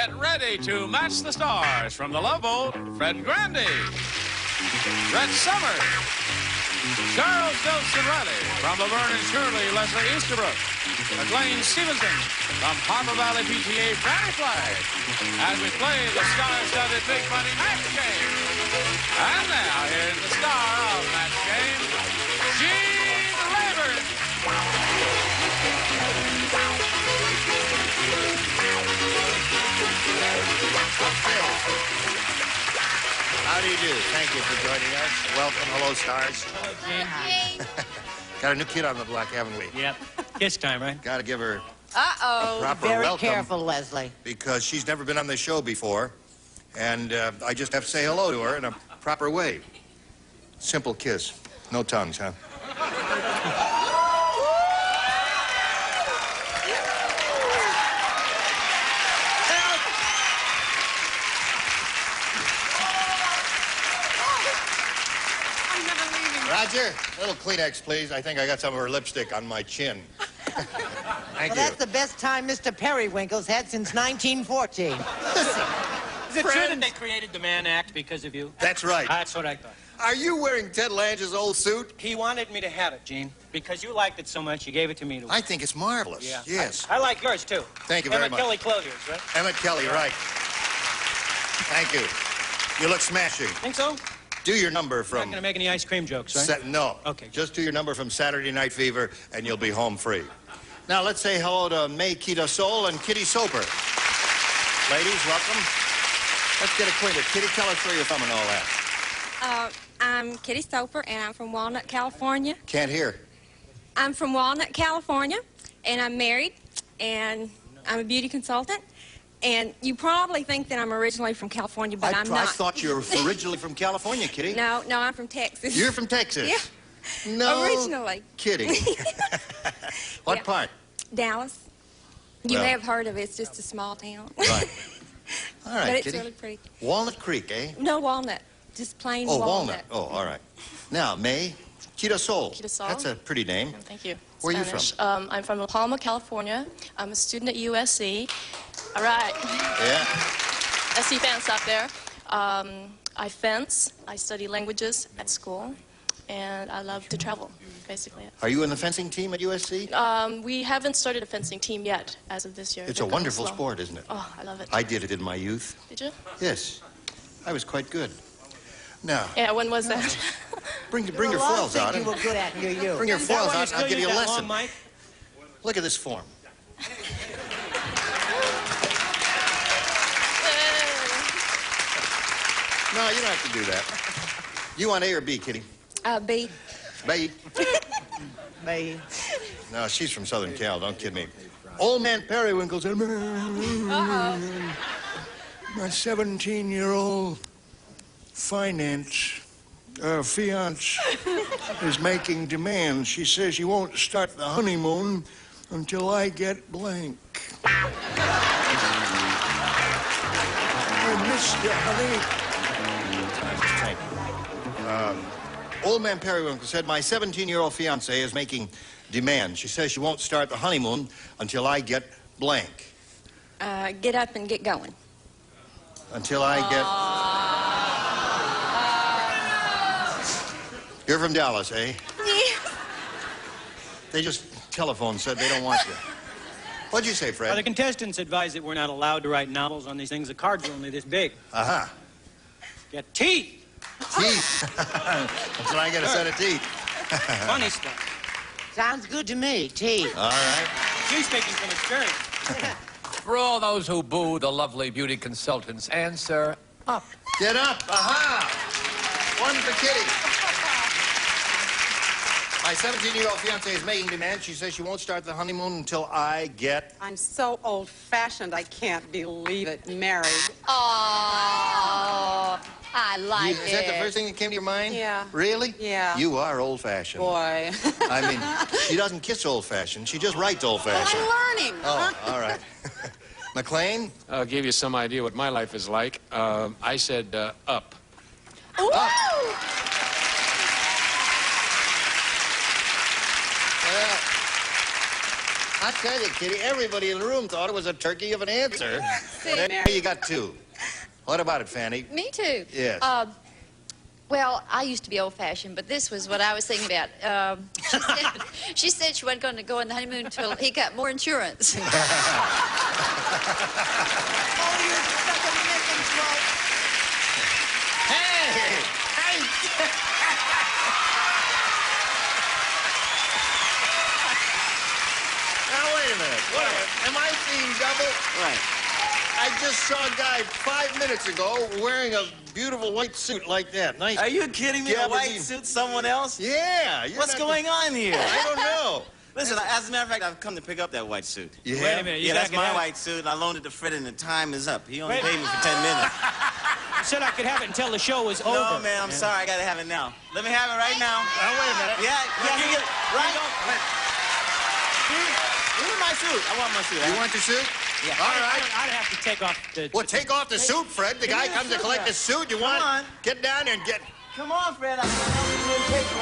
Get ready to match the stars from the Love Boat. Fred Grandy, Red Summers, Charles Nelson Riley from Laverne and Shirley, Leslie Easterbrook, McLean Stevenson from Harper Valley PTA, Franny Flagg, as we play the star-studded Big Money Match Game. And now, here's the star of Match Game, Gene Rayburn. How do you do? Thank you for joining us. Welcome. Hello, stars. Hello, Gene. Got a new kid on the block, haven't we? Yep. Kiss time, right? Got to give her Uh-oh. a proper Very welcome. careful, Leslie. Because she's never been on this show before. And I just have to say hello to her in a proper way. Simple kiss. No tongues, huh? Roger, a little Kleenex, please. I think I got some of her lipstick on my chin. Thank you. That's the best time Mr. Periwinkle's had since 1914. Is it true that they created the Mann Act because of you? That's right. That's what I thought. Are you wearing Ted Lange's old suit? He wanted me to have it, Gene, because you liked it so much, you gave it to me to wear. I think it's marvelous. Yeah. Yes. I like yours, too. Thank you very Emmett much. Kelly Clothiers, right? Emmett Kelly, right. Thank you. You look smashing. Think so? Do your number Not from... going to make any ice cream jokes, right? No. Okay. Just do your number from Saturday Night Fever, and you'll be home free. Now, let's say hello to May Kita Soul and Kitty Soper. Ladies, welcome. Let's get acquainted. Kitty, tell us where you're from and all that. I'm Kitty Soper, and I'm from Walnut, California. Can't hear. I'm from Walnut, California, and I'm married, and I'm a beauty consultant. And you probably think that I'm originally from California, but I'm not. I thought you were originally from California, Kitty. No, I'm from Texas. You're from Texas? Yeah. No. Originally. Kidding. What Yeah. part? Dallas. You Well. may have heard of it. It's just a small town. Right. All right, But it's Kitty. really pretty. Walnut Creek, eh? No, Walnut. Just plain Oh, walnut. Oh, all right. Now, May, Kita Soul. Kita Soul. That's a pretty name. Thank you. Where are you Spanish. from? I'm from La Palma, California. I'm a student at USC. All right. Yeah. SC fans out there. I fence. I study languages at school. And I love to travel, basically. Are you in the fencing team at USC? We haven't started a fencing team yet as of this year. It's They're a going wonderful slow. sport, isn't it? Oh, I love it. I did it in my youth. Did you? Yes. I was quite good. Now, Yeah, when was that? bring There your were a lot of foils out. things you were good at in your youth. Bring your Is that foils why out, still and I'll give use you a that lesson. long mic? Look at this form. No, you don't have to do that. You want A or B, Kitty? B. B. Me. No, she's from Southern Cal. Don't kid me. Old man Periwinkle said, my 17-year-old fiance is making demands. She says she won't start the honeymoon until I get blank. I miss you, honey. Old man Periwinkle said, my 17-year-old fiance is making demands. She says she won't start the honeymoon until I get blank. Get up and get going. Until I get... You're from Dallas, eh? Yeah. They just telephoned, said they don't want you. What'd you say, The Fred? contestants advised that we're not allowed to write novels on these things. The cards are only this big. Aha. Get teeth. Teeth. Until I get a set of teeth. Funny stuff. Sounds good to me. Tea. All right. She's speaking from experience. For all those who boo the lovely beauty consultants, answer up. Get up. Aha. One for Kitty. My 17-year-old fiance is making demands. She says she won't start the honeymoon until I get... I'm so old-fashioned, I can't believe it. Married. Oh, I like Is that the first thing that came to your mind? Yeah. Really? Yeah. You are old-fashioned. Boy. I mean, she doesn't kiss old-fashioned. She just writes old-fashioned. I'm learning. Oh, all right. McLean? I'll give you some idea what my life is like. I said up. Ooh. Well, I tell you, Kitty, everybody in the room thought it was a turkey of an answer. There you got two. What about it, Fanny? Me too. Yes. Well, I used to be old-fashioned, but this was what I was thinking about. She said she wasn't going to go on the honeymoon until he got more insurance. Oh, you're such a misanthrope. Hey! Now, wait a minute. Am I seeing double? Right. I just saw a guy 5 minutes ago wearing a beautiful white suit like that. Nice. Are you kidding me? A white suit, someone else? Yeah. What's going on here? I don't know. Listen, as a matter of fact, I've come to pick up that white suit. Yeah. Wait a minute. Yeah, that's my white suit, and I loaned it to Fred, and the time is up. He only paid me for 10 minutes. You said I could have it until the show was over. No, man, I'm sorry. I got to have it now. Let me have it right now. Now, wait a minute. Yeah, you get it. Right? Give me my suit. I want my suit. You want the suit? Yeah. All right. I'd have to take off the... Well, take off the suit, Fred. The guy comes to collect the suit. You want? on. Get down there and get... Come on, Fred. I can help you in picture.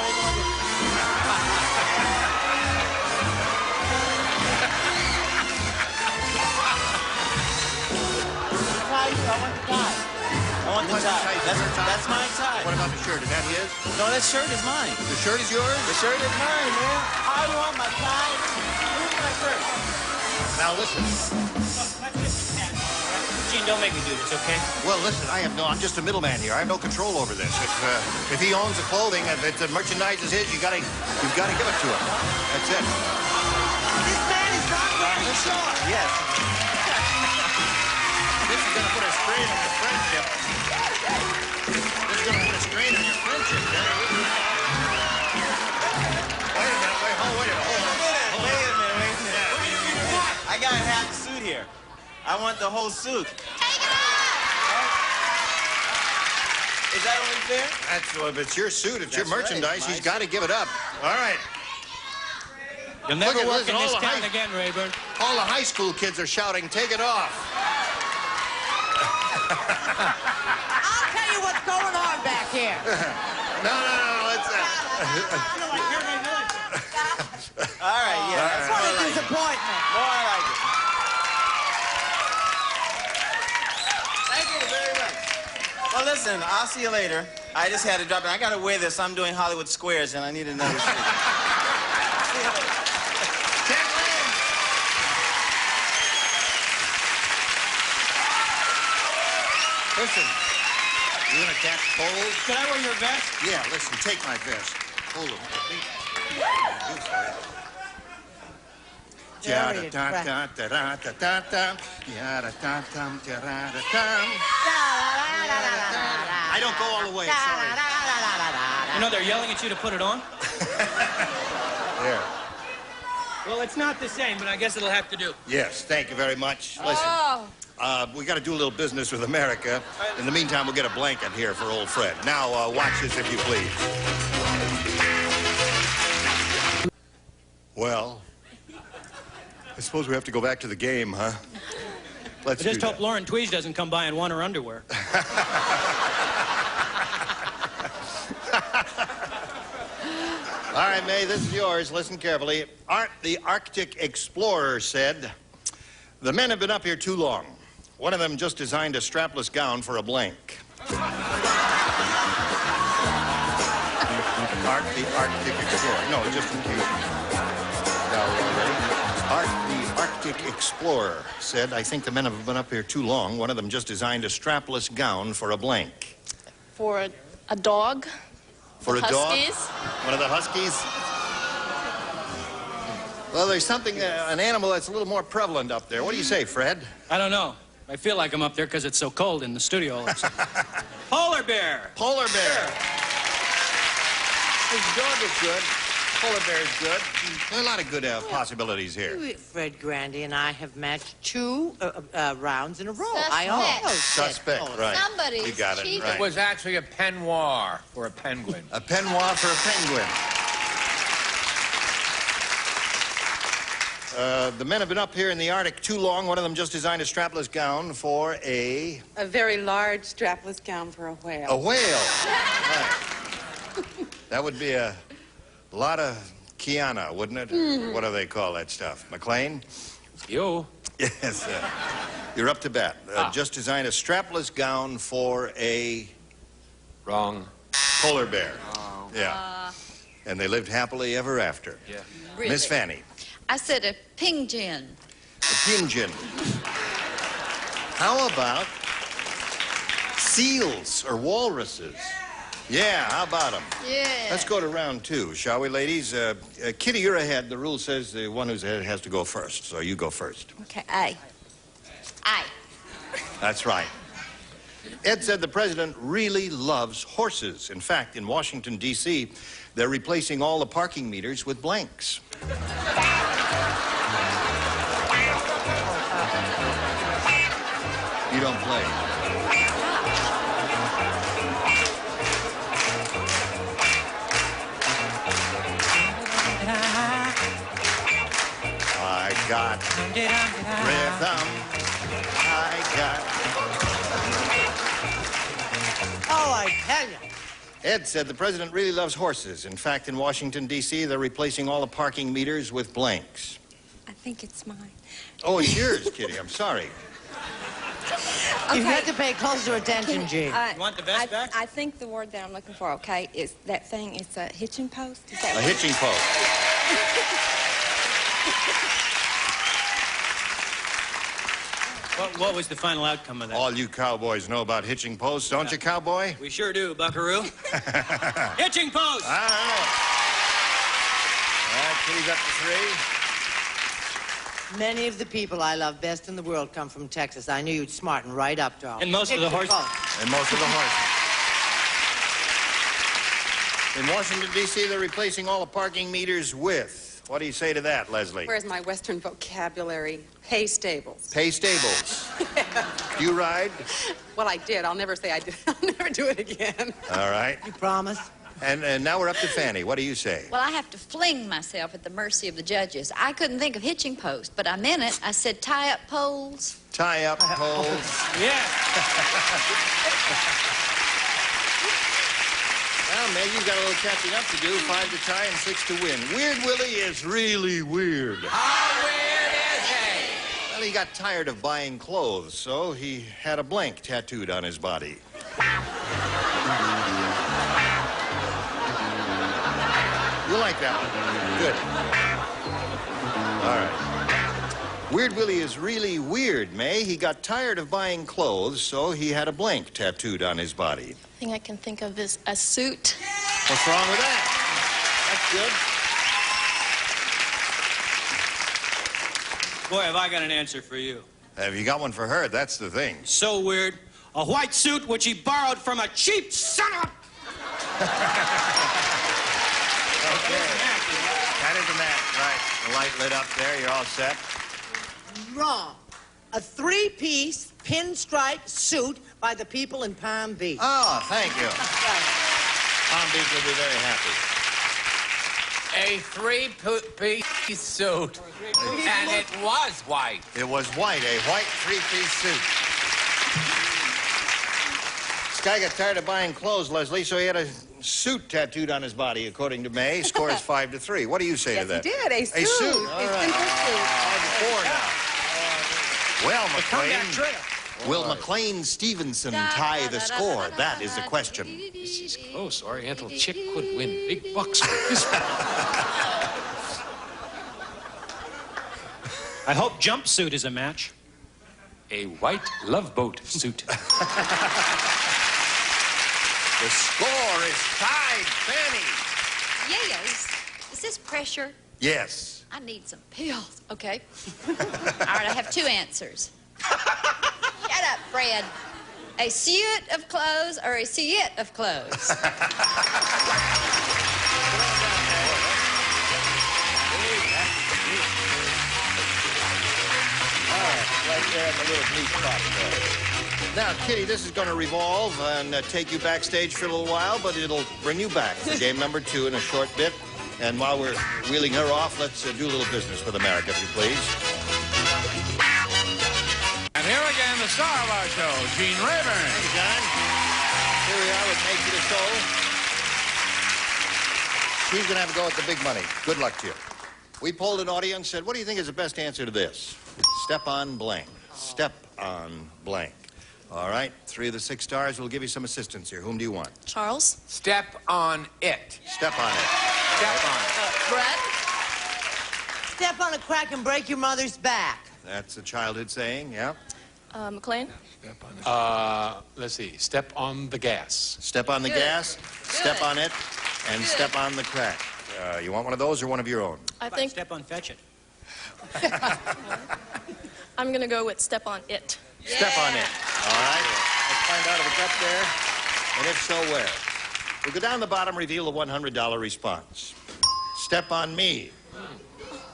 I want the tie. That's my tie. What about the shirt? Is that his? No, that shirt is mine. The shirt is yours? The shirt is mine, man. I want my tie. Where's my shirt? Now, listen. Gene, don't make me do this, okay? Well, listen, I'm just a middleman here. I have no control over this. If he owns the clothing, if the merchandise is his, you've got to give it to him. That's it. This man is not wearing shorts. Yes. This is going to put a strain on your friendship. This is going to put a strain on your friendship. Wait a minute. Wait a minute. I got half the suit here. I want the whole suit. Take it off! Is that only fair? If it's your suit, it's your That's right, merchandise, my he's got to give it up. All right. You'll never Look at work this, in all this the town high- again, Rayburn. All the high school kids are shouting, take it off. I'll tell you what's going on back here. No, let's... All right, yeah. That's What more a like it. disappointment. More like it. Thank you very much. Well, listen, I'll see you later. I just had to drop in. I got to wear this. I'm doing Hollywood Squares, and I need another suit. Listen, you gonna catch cold? Can I wear your vest? Yeah, listen, take my vest. Hold it. I don't go all the way, sorry. You know, they're yelling at you to put it on. There. Well, it's not the same, but I guess it'll have to do. Yes, thank you very much. Listen, we got to do a little business with America. In the meantime, we'll get a blanket here for old Fred. Now, watch this if you please. Well, I suppose we have to go back to the game, huh? Let's I just do hope that. Lauren Tweed doesn't come by and want her underwear. All right, May, this is yours. Listen carefully. The Arctic Explorer said, the men have been up here too long. One of them just designed a strapless gown for a blank. The Arctic Explorer. No, just in case. Now, ready? The Arctic Explorer said, I think the men have been up here too long. One of them just designed a strapless gown for a blank. For a dog. For a Huskies? dog? One of the Huskies? Well, there's something, an animal that's a little more prevalent up there. What do you say, Fred? I don't know. I feel like I'm up there because it's so cold in the studio. Polar bear. Polar bear. This dog is good. Polar bear is good. There are a lot of good possibilities here. Fred Grandy and I have matched 2 rounds in a row. I Suspect. almost said Suspect, Polar. right. Somebody's You got it, cheating. right. It was actually a peignoir for a penguin. A peignoir for a penguin. The men have been up here in the Arctic too long. One of them just designed a strapless gown for a very large strapless gown for a whale. whale. Right. That would be a lot of Kiana, wouldn't it? What do they call that stuff? McLean? Yo. Yes. You're up to bat. Just design a strapless gown for a... Wrong. Polar bear. Oh. Yeah. And they lived happily ever after. Yeah. Really? Miss Fanny. I said a penguin. A penguin. How about seals or walruses? Yeah, how about them? Yeah. Let's go to round 2, shall we, ladies? Kitty, you're ahead. The rule says the one who's ahead has to go first, so you go first. Okay, A. That's right. Ed said the president really loves horses. In fact, in Washington, D.C., they're replacing all the parking meters with blanks. You don't play. I got rhythm. I got... Oh, I tell you. Ed said the president really loves horses. In fact, in Washington, D.C., they're replacing all the parking meters with blanks. I think it's mine. Oh, it's yours, Kitty. I'm sorry. You've got to pay closer attention, Gene. You want the vest back? I think the word that I'm looking for, okay, is that thing, it's a hitching post? Is that A hitching post. What was the final outcome of that? All you cowboys know about hitching posts, don't you, cowboy? We sure do, buckaroo. Hitching post! I don't know. All right, Kitty's up to 3. Many of the people I love best in the world come from Texas. I knew you'd smarten right up, doll. And most of the horses. And most of the horses. In Washington, D.C., they're replacing all the parking meters with... What do you say to that, Leslie? Where's my Western vocabulary? Hay stables. Pay stables. Do you ride? Well, I did. I'll never say I did. I'll never do it again. All right. You promise? And now we're up to Fanny. What do you say? Well, I have to fling myself at the mercy of the judges. I couldn't think of hitching post, but I meant it. I said tie up poles. Tie up poles. Yeah. Well, Meg, you've got a little catching up to do. 5 to tie and 6 to win. Weird Willie is really weird. How weird is he? Well, he got tired of buying clothes, so he had a blank tattooed on his body. You like that one? Good. All right. Weird Willie is really weird, May. He got tired of buying clothes, so he had a blank tattooed on his body. The thing I can think of is a suit. What's wrong with that? That's good. Boy, have I got an answer for you. Have you got one for her? That's the thing. So weird. A white suit which he borrowed from a cheap son of... Okay. That is a match, right. The light lit up there. You're all set. Wrong. A 3-piece pinstripe suit by the people in Palm Beach. Oh, thank you. Palm Beach will be very happy. A 3-piece suit. And it was white. It was white, a white 3-piece suit. This guy got tired of buying clothes, Leslie, so he had a suit tattooed on his body, according to May. Score is 5 to 3. What do you say to that? Yes, he did. A suit. A suit. All right. 5 to 4 now. Well, McLean, will McLean Stevenson tie the score? That is the question. This is close. Oriental chick could win big bucks with this one. I hope jumpsuit is a match. A white love boat suit. The score is tied, Fanny. Yeah. Is this pressure? Yes. I need some pills. Okay. All right, I have 2 answers. Shut up, Fred. A suit of clothes or a suit of clothes? Right there in the little blue spot there. Now, Kitty, this is going to revolve and take you backstage for a little while, but it'll bring you back for game number 2 in a short bit. And while we're wheeling her off, let's do a little business with America, if you please. And here again, the star of our show, Gene Rayburn. Thank you, John. Here we are with Make It a Soul. She's going to have to go with the big money. Good luck to you. We polled an audience, said, what do you think is the best answer to this? Step on blank. Step on blank. All right, 3 of the 6 stars will give you some assistance here. Whom do you want? Charles? Step on it. Step on it. Step on it. Brett? Step on a crack and break your mother's back. That's a childhood saying, yeah. McLean? Let's see. Step on the gas. Step on the gas, step on it, and step on the crack. You want one of those or one of your own? I think step on fetch it. I'm going to go with step on it. Step on it. All right. Let's find out if it's up there, and if so, where. We'll go down the bottom, reveal the $100 response. Step on me.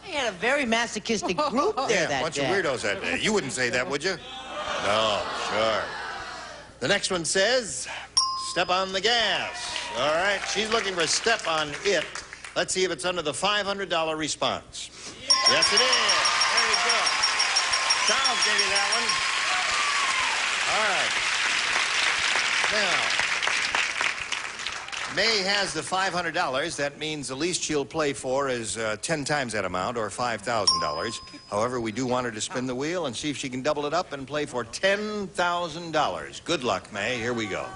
We had a very masochistic group there that bunch day. of weirdos that day. You wouldn't say that, would you? No, sure. The next one says, step on the gas. All right, she's looking for step on it. Let's see if it's under the $500 response. Yes, it is. There you go. Charles gave you that one. All right. Now, May has the $500. That means the least she'll play for is 10 times that amount, or $5,000. However, we do want her to spin the wheel and see if she can double it up and play for $10,000. Good luck, May. Here we go.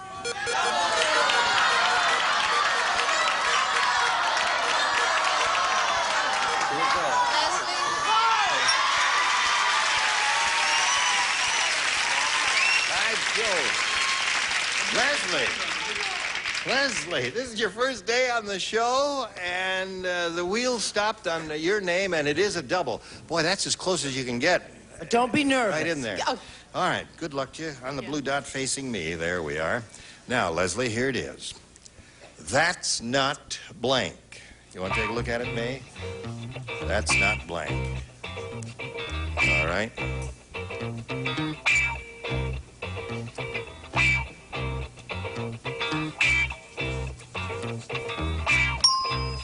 Leslie, this is your first day on the show, and the wheel stopped on your name, and it is a double. Boy, that's as close as you can get. Don't be nervous. Right in there. All right, good luck to you. On the blue dot facing me, there we are. Now, Leslie, here it is. That's not blank. You want to take a look at it, May? That's not blank. All right.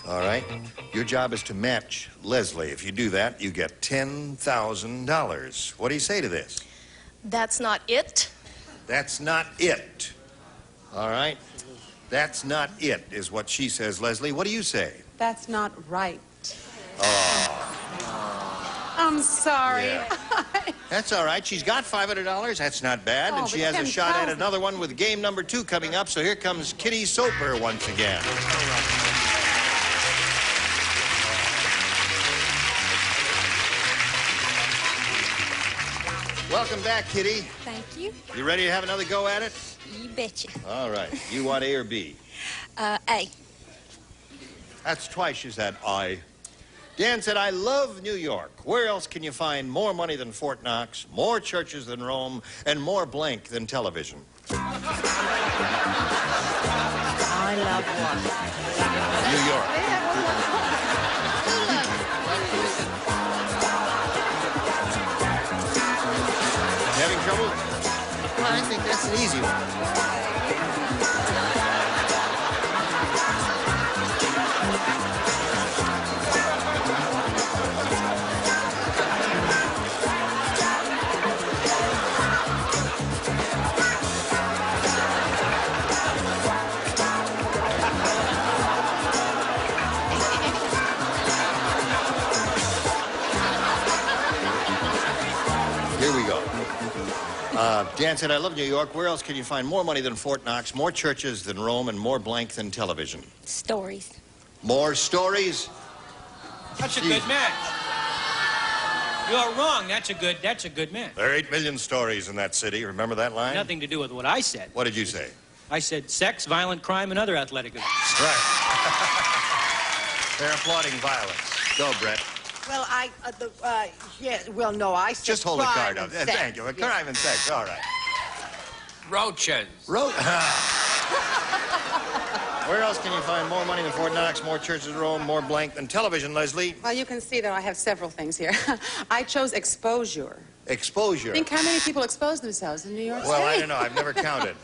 All right. Your job is to match Leslie. If you do that, you get $10,000. What do you say to this? That's not it. That's not it. All right. That's not it is what she says, Leslie. What do you say? That's not right. Oh. I'm sorry. Yeah. That's all right. She's got $500. That's not bad. And she has a shot at another one with game number 2 coming up. So here comes Kitty Soper once again. Welcome back, Kitty. Thank you. You ready to have another go at it? You betcha. All right. You want A or B? A. That's twice you said I. Dan said, I love New York. Where else can you find more money than Fort Knox, more churches than Rome, and more blank than television? I love what? New York. Having trouble? Well, I think that's an easy one. Here we go. Dan said, I love New York. Where else can you find more money than Fort Knox, more churches than Rome, and more blank than television? Stories. More stories? That's a good match. You're wrong. That's a good match. There are 8 million stories in that city. Remember that line? Nothing to do with what I said. What did you say? I said sex, violent crime, and other athletic events. Right. They're applauding violence. Go, Brett. Well, no, I said Just hold the crime card up. and sex. Thank you. Crime and sex. All right. Roaches. Where else can you find more money than Fort Knox, more churches in Rome, more blank than television, Leslie? Well, you can see that I have several things here. I chose exposure. Exposure. Think how many people expose themselves in New York City? Well, I don't know. I've never counted.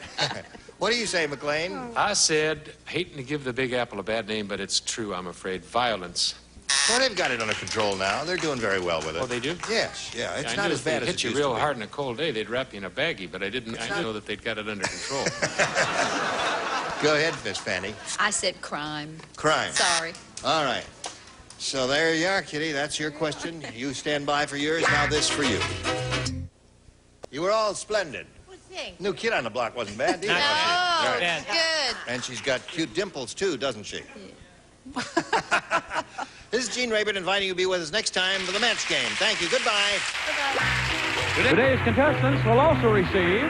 What do you say, McLean? I said, hating to give the Big Apple a bad name, but it's true, I'm afraid. Violence. Well, they've got it under control now. They're doing very well with it. Oh, they do? Yes, yeah. It's I not knew as if bad they as hit it you used real to be. hard in a cold day, they'd wrap you in a baggie, but I didn't know that they'd got it under control. Go ahead, Miss Fanny. I said crime. Crime. Sorry. All right. So there you are, Kitty. That's your question. You stand by for yours. Now this for you. You were all splendid. What thing? New kid on the block wasn't bad, either, No, was she? Right. good. And she's got cute dimples, too, doesn't she? This is Gene Rayburn inviting you to be with us next time for the match game. Thank you. Goodbye. Today's contestants will also receive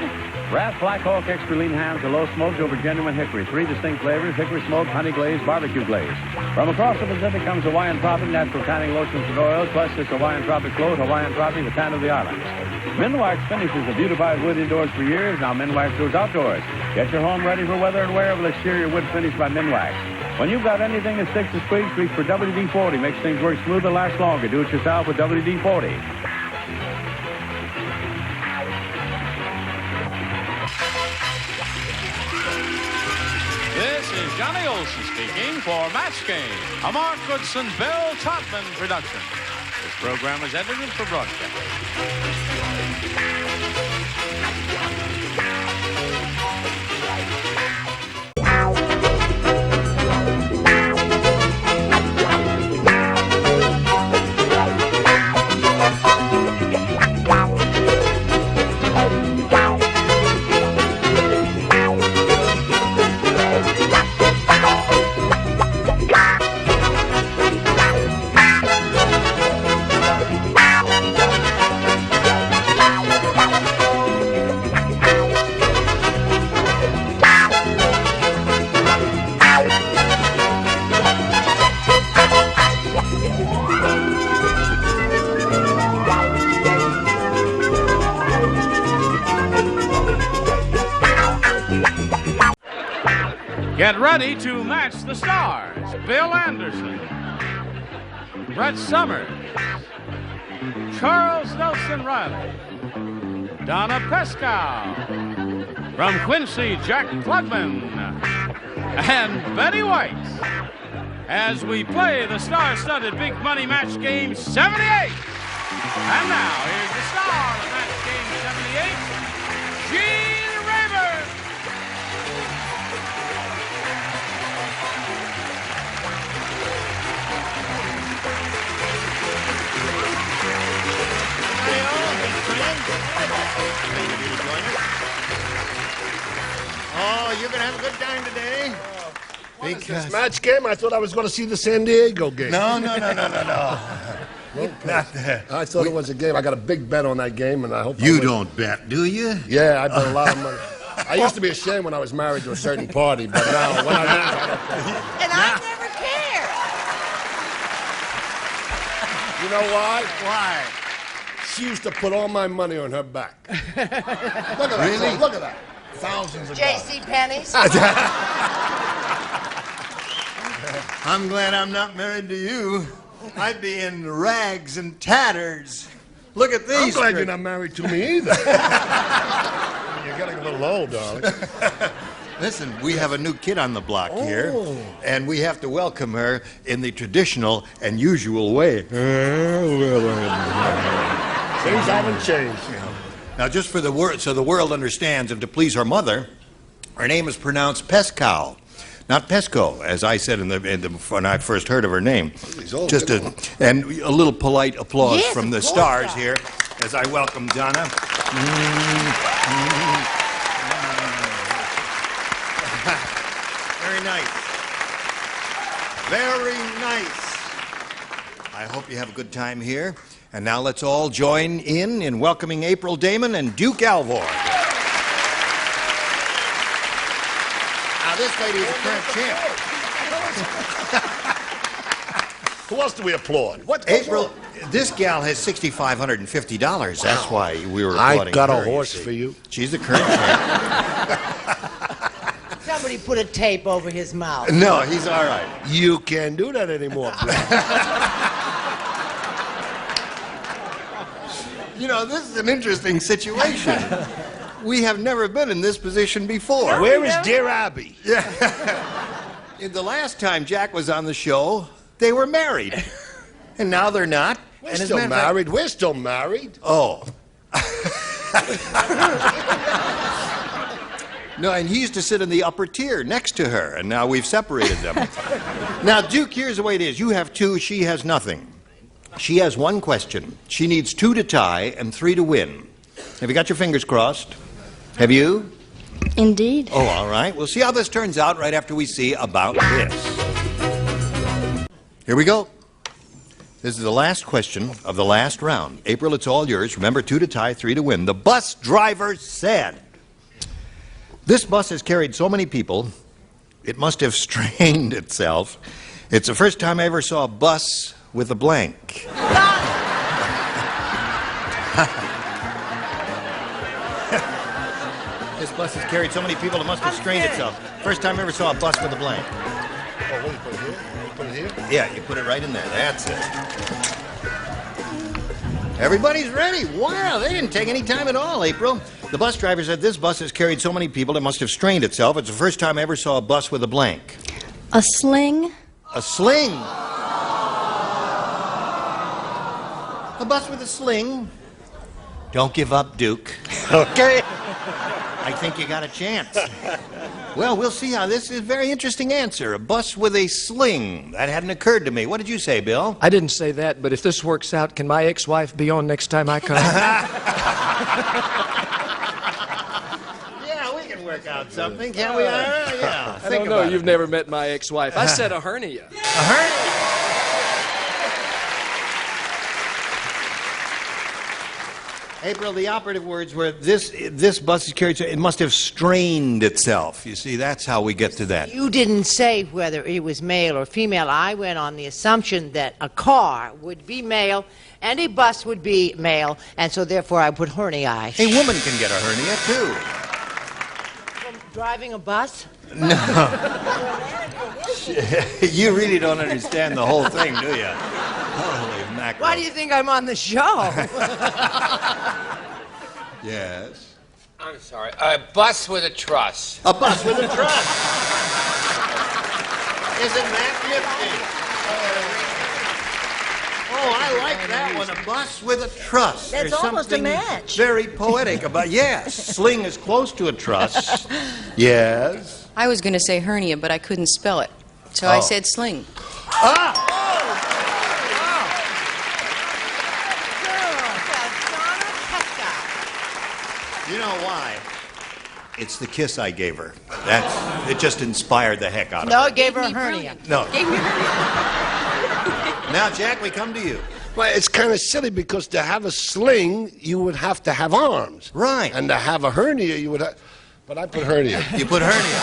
Wrath Black Hawk Extra Lean Hams, a low smoked over genuine hickory. 3 distinct flavors: hickory smoked, honey glazed, barbecue glazed. From across the Pacific comes Hawaiian Tropic natural tanning lotions and oils, plus this Hawaiian Tropic float, Hawaiian Tropic, the tan of the islands. Minwax finishes the beautified wood indoors for years. Now Minwax goes outdoors. Get your home ready for weather and wear of the exterior wood finish by Minwax. When you've got anything that sticks to squeaks, reach for WD-40. Makes things work smoother, last longer. Do it yourself with WD-40. This is Johnny Olson speaking for Match Game, a Mark Goodson, Bill Todman production. This program is edited for broadcast. Get ready to match the stars. Bill Anderson, Brett Summers, Charles Nelson Riley, Donna Pescow, from Quincy, Jack Klugman, and Betty White, as we play the star-studded Big Money Match Game 78. And now, here's the star of Match Game 78, Gene Rayburn. Oh, you're going to have a good time today. What is this match game? I thought I was going to see the San Diego game. No. Not that. I thought it was a game. I got a big bet on that game, and I hope You don't bet, do you? Yeah, I bet a lot of money. I used to be ashamed when I was married to a certain party, but now when I And I never cared. You know why? Why? She used to put all my money on her back. Look at that. Really? Look at that. Thousands of dollars. J.C. Penney's. I'm glad I'm not married to you. I'd be in rags and tatters. Look at these. I'm glad you're not married to me either. You're getting a little old, darling. Listen, we have a new kid on the block here, and we have to welcome her in the traditional and usual way. Things haven't changed. Now, just for the word, so the world understands, and to please her mother, her name is pronounced Pescow, not Pesco, as I said when I first heard of her name. Just a little polite applause from the stars here as I welcome Donna. Very nice. Very nice. I hope you have a good time here. And now let's all join in welcoming April Damon and Duke Alvord. Now, this lady is a current champ. Who else do we applaud? What April, this gal has $6,550. That's why we were applauding I got her, a horse for you. She's the current champ. Somebody put a tape over his mouth. No, he's all right. You can't do that anymore. You know, this is an interesting situation. We have never been in this position before. Where is Dear Abby? Yeah. The last time Jack was on the show, they were married. And now they're not. We're still married. We're still married. Oh. No, and he used to sit in the upper tier next to her, and now we've separated them. Now, Duke, here's the way it is. You have 2, she has nothing. She has 1 question. She needs 2 to tie and 3 to win. Have you got your fingers crossed? Have you? Indeed. Oh, all right. We'll see how this turns out right after we see about this. Here we go. This is the last question of the last round. April, it's all yours. Remember, 2 to tie, 3 to win. The bus driver said, "This bus has carried so many people, it must have strained itself. It's the first time I ever saw a bus with a blank." This bus has carried so many people, it must have strained itself. First time I ever saw a bus with a blank. Oh, what do you put it here? You put it here? Yeah, you put it right in there. That's it. Everybody's ready. Wow, they didn't take any time at all, April. The bus driver said this bus has carried so many people it must have strained itself. It's the first time I ever saw a bus with a blank. A sling? A sling? A bus with a sling? Don't give up, Duke. Okay. I think you got a chance. Well, we'll see how this is a very interesting answer. A bus with a sling. That hadn't occurred to me. What did you say, Bill? I didn't say that, but if this works out, can my ex-wife be on next time I come? Yeah, we can work out something, can't we? Yeah. I don't know. You've never met my ex-wife. I said a hernia. A hernia? April, the operative words were this bus is carried, so it must have strained itself. You see, that's how we get to that. You didn't say whether it was male or female. I went on the assumption that a car would be male and a bus would be male, and so therefore I put hernia. A woman can get a hernia, too. From driving a bus? No. You really don't understand the whole thing, do you? Holy mackerel. Why do you think I'm on the show? Yes. I'm sorry. A bus with a truss. A bus with a truss. Isn't that nifty? Oh, I like that one. A bus with a truss. That's There's almost a something match. Very poetic about, yes. Sling is close to a truss. Yes. I was going to say hernia, but I couldn't spell it. So I said sling. Ah! You know why? It's the kiss I gave her. It just inspired the heck out of her. No, it gave her a hernia. No. Gave me hernia. Now, Jack, we come to you. Well, it's kind of silly because to have a sling, you would have to have arms. Right. And to have a hernia, you would have... But I put hernia. You put hernia.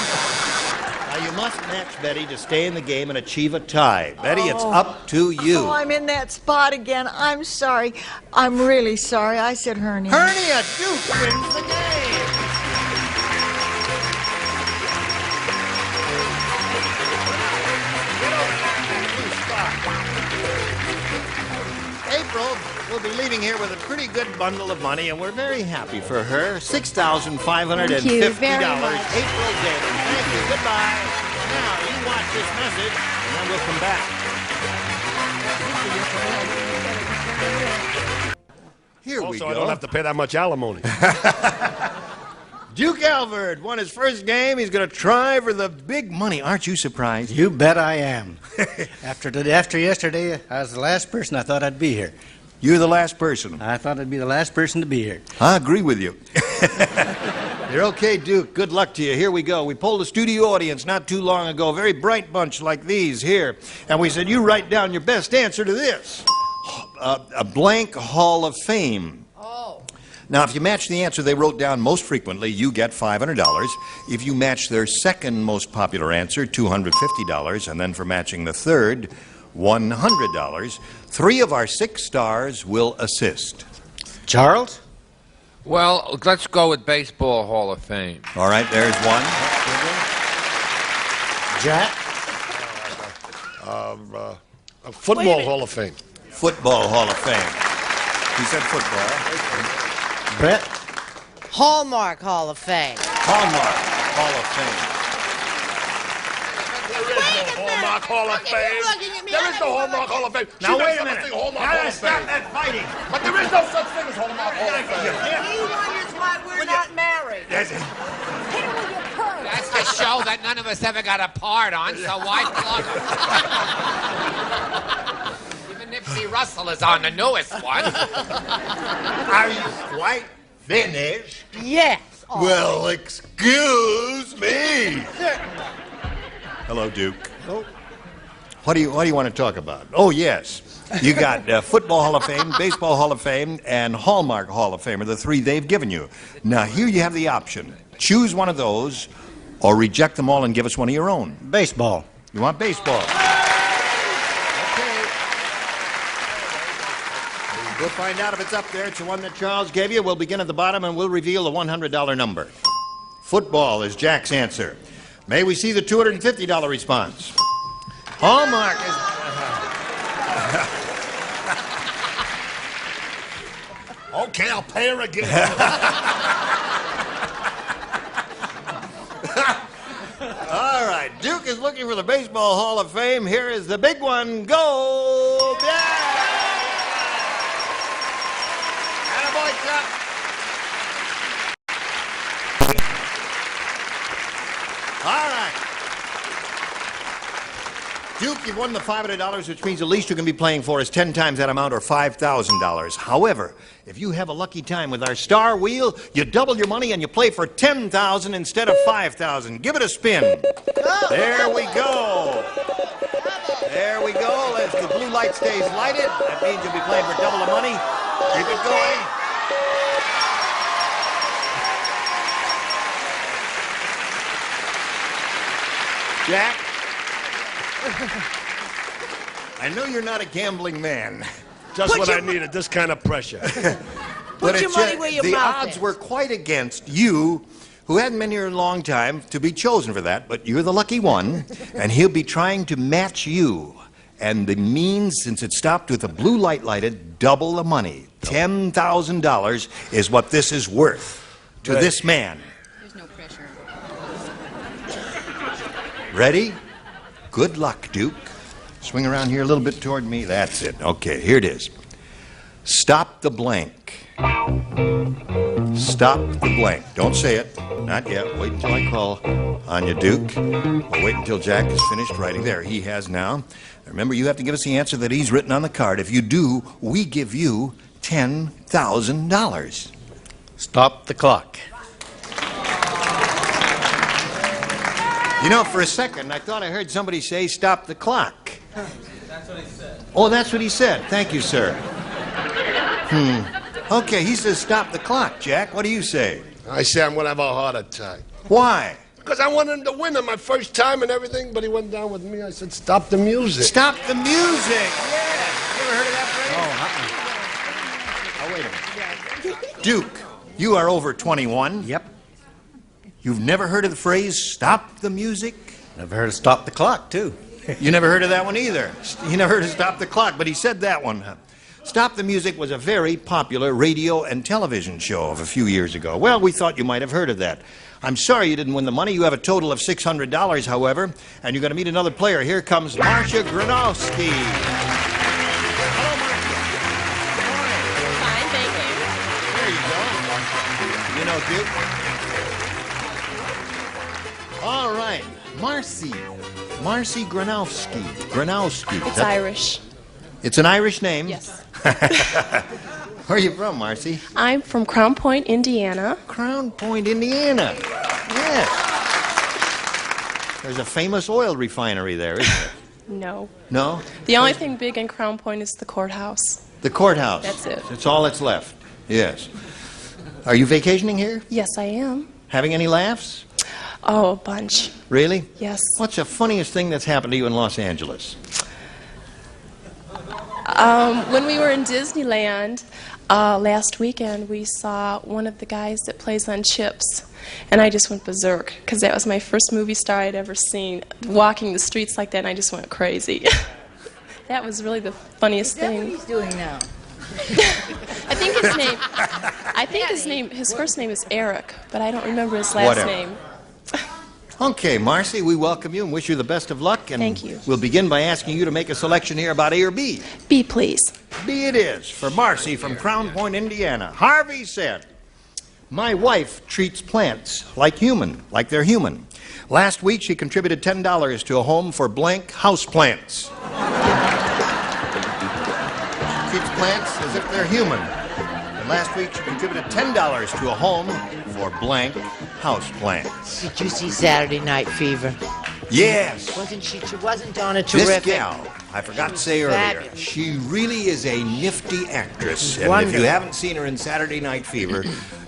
Now, you must match Betty to stay in the game and achieve a tie. Betty, it's up to you. Oh, I'm in that spot again. I'm sorry. I'm really sorry. I said hernia. Hernia! Duke wins the game! April will be leaving here with a pretty good bundle of money, and we're very happy for her. $6,550. Thank you very much. April Daly. Thank you. Goodbye. Now, you watch this message, and then we'll come back. Here we Also, go. I don't have to pay that much alimony. Duke Alvord won his first game. He's going to try for the big money. Aren't you surprised? You bet I am. After yesterday, I was the last person I thought I'd be here. You're the last person. I thought I'd be the last person to be here. I agree with you. You're okay, Duke. Good luck to you. Here we go. We polled a studio audience not too long ago, a very bright bunch like these here. And we said, you write down your best answer to this. A blank Hall of Fame. Oh. Now, if you match the answer they wrote down most frequently, you get $500. If you match their second most popular answer, $250. And then for matching the third, $100. 3 of our 6 stars will assist. Charles? Well, let's go with Baseball Hall of Fame. All right, there's one. Jack? Football Hall of Fame. Football Hall of Fame. He said football. Brett? Hallmark Hall of Fame. Hallmark Hall of Fame. Hallmark Hall of Fame. There is no Hallmark Hall of Fame. Now, She wait makes a minute. up Hallmark Hall of Stop Fame. that fighting. But there is no such thing as Hallmark Hall of Fame. He wonders why we're not married. Yes. Can we get show that none of us ever got a part on, so why plug them? Even Nipsey Russell is on the newest one. Are you quite finished? Yes. Well, excuse me. Hello, Duke. Oh. What do you want to talk about? Oh, yes. You got Football Hall of Fame, Baseball Hall of Fame, and Hallmark Hall of Fame are the three they've given you. Now, here you have the option. Choose one of those or reject them all and give us one of your own. Baseball. You want baseball? Okay. We'll find out if it's up there. It's the one that Charles gave you. We'll begin at the bottom and we'll reveal the $100 number. Football is Jack's answer. May we see the $250 response? Hallmark is... Okay, I'll pay her again. All right, Duke is looking for the Baseball Hall of Fame. Here is the big one. Go! Attaboy, Chuck. All right. Duke, you've won the $500, which means the least you can be playing for is 10 times that amount or $5,000. However, if you have a lucky time with our Star Wheel, you double your money and you play for $10,000 instead of $5,000. Give it a spin. There we go. There we go. As the blue light stays lighted, that means you'll be playing for double the money. Keep it going. Jack? I know you're not a gambling man. Just what I needed, this kind of pressure. Put your money where your the mouth odds is. were quite against you, who hadn't been here a long time, to be chosen for that, but you're the lucky one, and he'll be trying to match you. And the means, since it stopped with a blue light lighted, double the money. $10,000 is what this is worth to this man. There's no pressure. Ready? Good luck, Duke. Swing around here a little bit toward me. That's it. Okay, here it is. Stop the blank. Stop the blank. Don't say it. Not yet. Wait until I call on you, Duke. Or wait until Jack is finished writing. There, he has now. Remember, you have to give us the answer that he's written on the card. If you do, we give you $10,000. Stop the clock. You know, for a second, I thought I heard somebody say, stop the clock. That's what he said. Oh, that's what he said. Thank you, sir. Okay, he says stop the clock, Jack. What do you say? I say I'm going to have a heart attack. Why? Because I wanted him to win on my first time and everything, but he went down with me. I said, stop the music. Stop the music. Yeah. You ever heard of that phrase? Oh, wait a minute. Duke, you are over 21. Yep. You've never heard of the phrase stop the music? Never heard of stop the clock, too. You never heard of that one either. You never heard of stop the clock, but he said that one. Stop the Music was a very popular radio and television show of a few years ago. Well, we thought you might have heard of that. I'm sorry you didn't win the money. You have a total of $600, however, and you're going to meet another player. Here comes Marcia Gronowski. Hello, Marcia. Fine, thank you. There you go. All right. Marcy Gronowski. Gronowski. It's Irish. It's an Irish name? Yes. Where are you from, Marcy? I'm from Crown Point, Indiana. Crown Point, Indiana. Yes. There's a famous oil refinery there, isn't there? No. No? The only thing big in Crown Point is the courthouse. The courthouse. That's it. That's all that's left. Yes. Are you vacationing here? Yes, I am. Having any laughs? Oh, a bunch. Really? Yes. What's the funniest thing that's happened to you in Los Angeles? When we were in Disneyland last weekend, we saw one of the guys that plays on Chips, and I just went berserk because that was my first movie star I'd ever seen. Walking the streets like that, and I just went crazy. That was really the funniest thing. What he's doing now? I think his first name is Eric, but I don't remember his last Whatever. name. Okay, Marcy, we welcome you and wish you the best of luck. And Thank you. We'll begin by asking you to make a selection here about A or B. B, please. B it is for Marcy from Crown Point, Indiana. Harvey said, "My wife treats plants like they're human. Last week, she contributed $10 to a home for blank houseplants. She treats plants as if they're human. And last week, she contributed $10 to a home for blank houseplants. Did you see Saturday Night Fever? Yes. Wasn't Donna terrific? This gal, I forgot to say earlier, fabulous. she really is a nifty actress. And if Wonderful. you haven't seen her in Saturday Night Fever,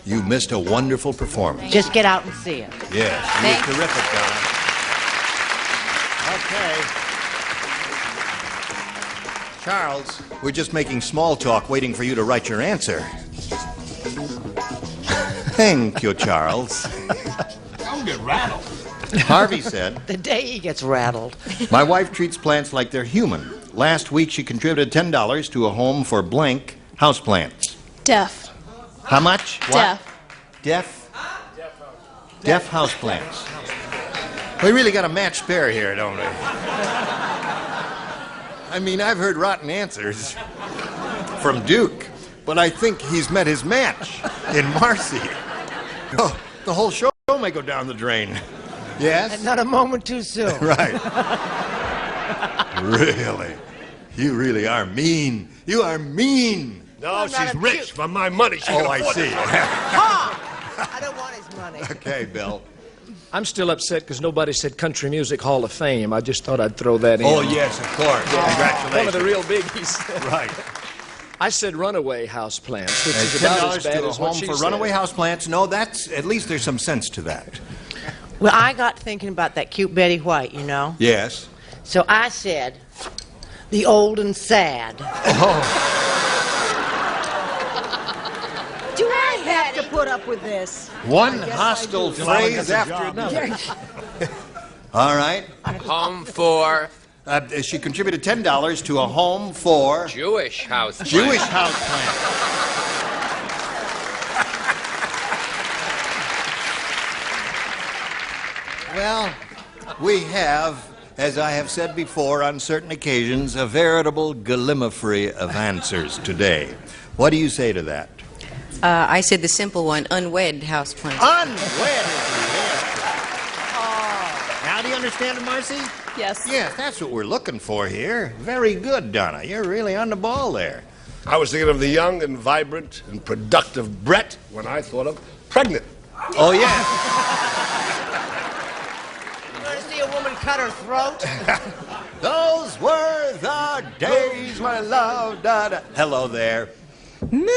you missed a wonderful performance. Just get out and see it. Yes, she was terrific, Donna. Okay. Charles, we're just making small talk, waiting for you to write your answer. Thank you, Charles. Don't get rattled. Harvey said, The day he gets rattled. my wife treats plants like they're human. Last week, she contributed $10 to a home for blank houseplants. Deaf. How much? Deaf. Deaf? Deaf houseplants. We really got a matched pair here, don't we? I mean, I've heard rotten answers from Duke, but I think he's met his match in Marcy. Oh, the whole show may go down the drain. Yes? And not a moment too soon. Right. Really? You really are mean. You are mean. No, she's rich. For my money, she can Oh, I afford see. it. I don't want his money. Okay, Bill. I'm still upset because nobody said Country Music Hall of Fame. I just thought I'd throw that in. Oh, yes, of course. Congratulations. One of the real biggies. Right. I said runaway houseplants, which And is about $10 as bad to a as what home she for said. runaway houseplants. No, that's at least there's some sense to that. Well, I got thinking about that cute Betty White, you know. Yes. So I said, the old and sad. Oh. Do I have to put up with this? One hostile phrase after another. All right. Home for She contributed $10 to a home for Jewish house. Jewish houseplant. Well, we have, as I have said before on certain occasions, a veritable gallimaufry of answers today. What do you say to that? I said the simple one, unwed houseplant. Unwed is the answer. Now, do you understand it, Marcy? Yes. Yes, that's what we're looking for here. Very good, Donna. You're really on the ball there. I was thinking of the young and vibrant and productive Brett when I thought of pregnant. Oh, yeah. You want to see a woman cut her throat? Those were the days, my love. Da, da. Hello there. Memories.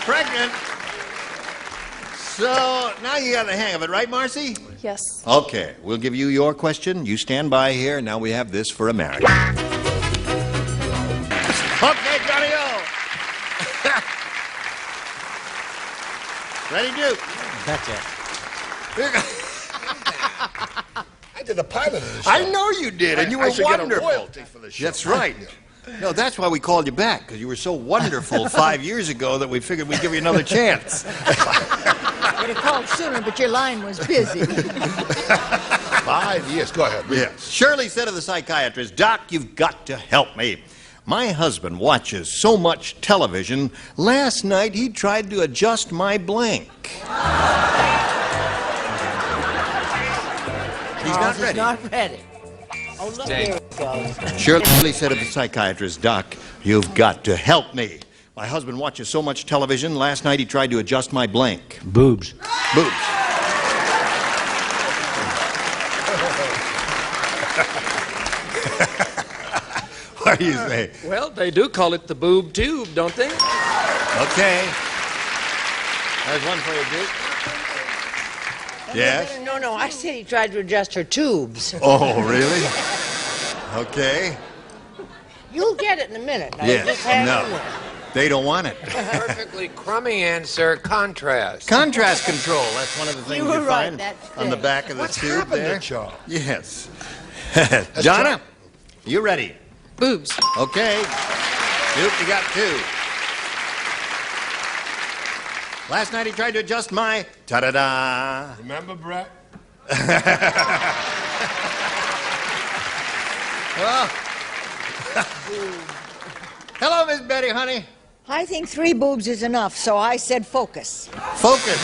Pregnant. So now you got the hang of it, right, Marcy? Yes. Okay, we'll give you your question. You stand by here. Now we have this for America. Okay, Johnny O. Ready, Duke? That's it. I did the pilot of the show. I know you did, and you were I should wonderful. get a royalty for the show. That's right. No, that's why we called you back, because you were so wonderful 5 years ago that we figured we'd give you another chance. Would have called sooner, but your line was busy. 5 years. Go ahead. Yes. Shirley said to the psychiatrist, Doc, you've got to help me. My husband watches so much television. Last night he tried to adjust my blank. He's not ready. He's not ready. Oh, look, there it goes. Shirley said to the psychiatrist, Doc, you've got to help me. My husband watches so much television. Last night he tried to adjust my blank. Boobs. Boobs. What do you say? Well, they do call it the boob tube, don't they? Okay. There's one for you, Duke. Yes? No, I said he tried to adjust her tubes. Oh, really? Okay. You'll get it in a minute. Now, Yes. just hang in No. there. They don't want it. Perfectly crummy answer, contrast. Contrast control. That's one of the things You you, were right, find that's on the it. back of the What's tube happened there. to Charles? Yes. Donna, you ready? Boobs. Okay. Duke, you got 2. Last night he tried to adjust my ta-da-da. Remember, Brett? Oh. Hello, Miss Betty, honey. I think 3 boobs is enough, so I said focus. Focus.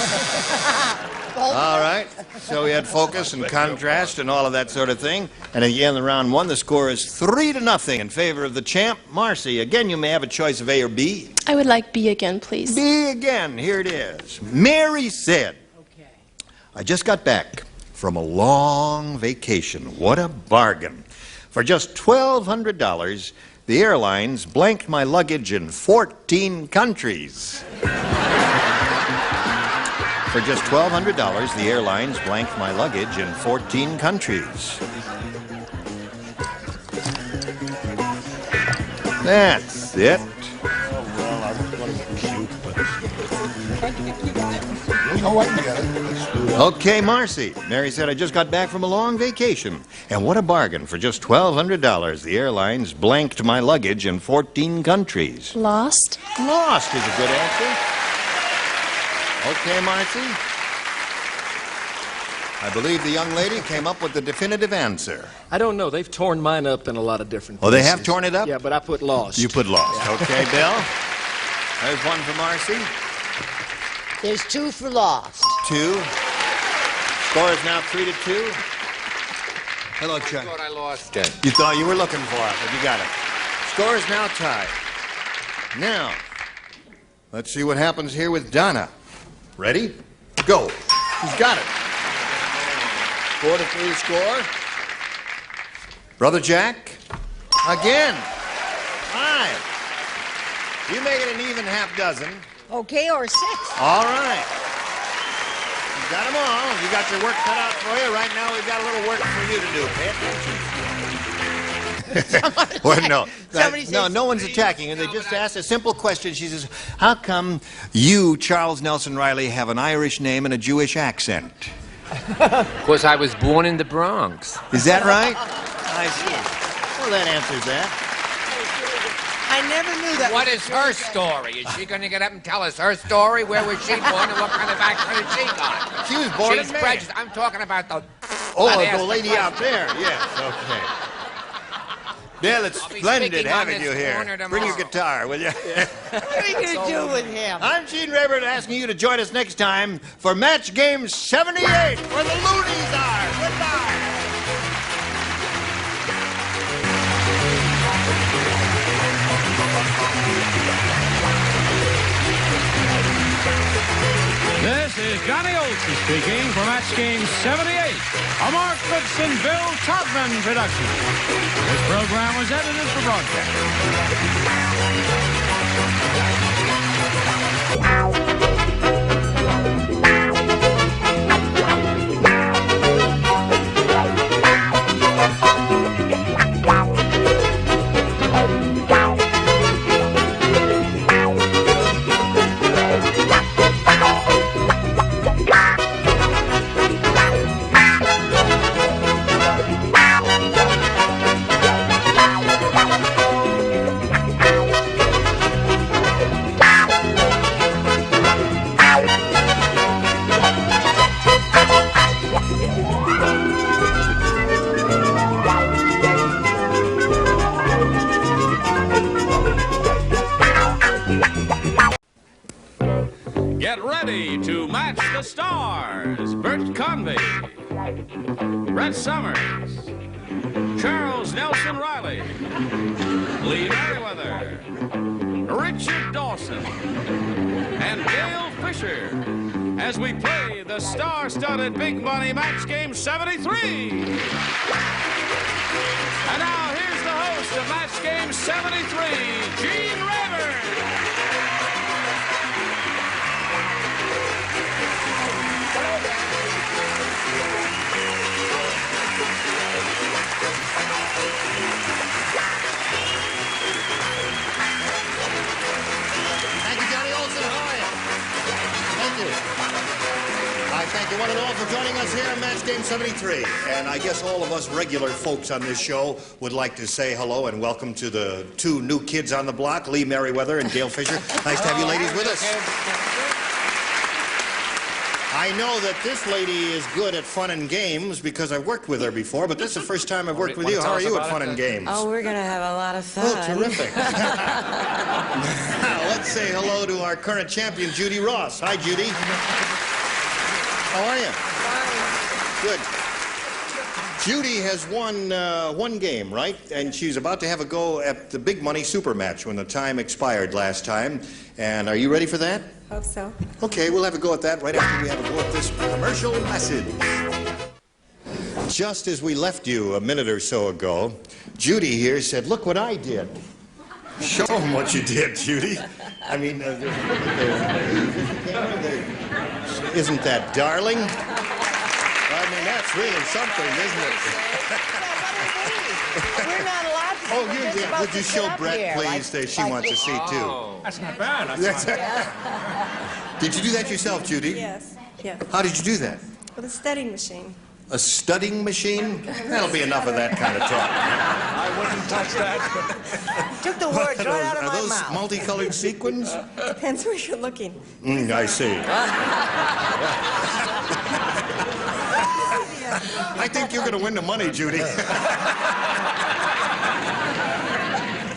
All right. So we had focus and contrast and all of that sort of thing. And again, in round 1, the score is 3-0 in favor of the champ, Marcy. Again, you may have a choice of A or B. I would like B again, please. B again. Here it is. Mary said, I just got back from a long vacation. What a bargain. For just $1,200, the airlines blanked my luggage in 14 countries. For just $1,200, the airlines blanked my luggage in 14 countries. That's it. Okay, Marcy. Mary said, I just got back from a long vacation. And what a bargain. For just $1,200, the airlines blanked my luggage in 14 countries. Lost? Lost is a good answer. Okay, Marcy. I believe the young lady came up with the definitive answer. I don't know. They've torn mine up in a lot of different Oh, pieces. they have torn it up? Yeah, but I put lost. You put lost. Yeah. Okay, Bill. There's one for Marcy. There's 2 for lost. 2. Score is now 3-2. Hello, Chuck. I thought I lost it. You thought you were looking for it, but you got it. Score is now tied. Now, let's see what happens here with Donna. Ready? Go. She's got it. 4-3 score. Brother Jack. Again. 5. You make it an even half dozen. Okay, or 6. All right. You got them all. You got your work cut out for you. Right now, we've got a little work for you to do. Pay attention. Well, no one's attacking her. They just asked a simple question. She says, how come you, Charles Nelson Riley, have an Irish name and a Jewish accent? Because I was born in the Bronx. Is that right? I see. Well, that answers that. I never knew that. What is her story? Is she going to get up and tell us her story? Where was she born and what kind of accent did she got? She was born She's in Maine. prejudiced. I'm talking about the... the lady out there. Yes, okay. Bill, it's splendid having you here. Bring your guitar, will you? What are you going to do with him? I'm Gene Rayburn asking you to join us next time for Match Game 78, where the loonies are. Goodbye. This is Johnny Olson speaking for Match Game 78, a Mark Goodson, Bill Todman production. This program was edited for Get ready to match the stars. Bert Convy, Brett Summers, Charles Nelson Riley, Lee Merriweather, Richard Dawson, and Gail Fisher as we play the star-studded Big Money Match Game 73. And now here's the host of Match Game 73, Gene Rayburn. Thank you, Johnny Olson. How are you? Thank you. I thank you one and all for joining us here on Match Game 73. And I guess all of us regular folks on this show would like to say hello and welcome to the 2 new kids on the block, Lee Merriweather and Gail Fisher. Nice to have you ladies with us. I know that this lady is good at fun and games because I've worked with her before, but this is the first time I've worked with you. How are you at fun and games? Oh, we're going to have a lot of fun. Oh, terrific. Now, let's say hello to our current champion, Judy Ross. Hi, Judy. How are you? Fine. Good. Judy has won one game, right? And she's about to have a go at the big money super match when the time expired last time. And are you ready for that? Hope so. Okay, we'll have a go at that right after we have a go at this commercial message. Just as we left you a minute or so ago, Judy here said, "Look what I did." Show them what you did, Judy. I mean, isn't that darling? I mean, that's really something, isn't it? We're not allowed to. Oh, you did. Would you show Brett, please? She wants to see, too. That's not bad. Did you do that yourself, Judy? Yes. Yes. How did you do that? With a studying machine. A studying machine? That'll be enough of that kind of talk. I wouldn't touch that. Took the words right out of my mouth. Are those multicolored sequins? Depends where you're looking. I see. I think you're going to win the money, Judy.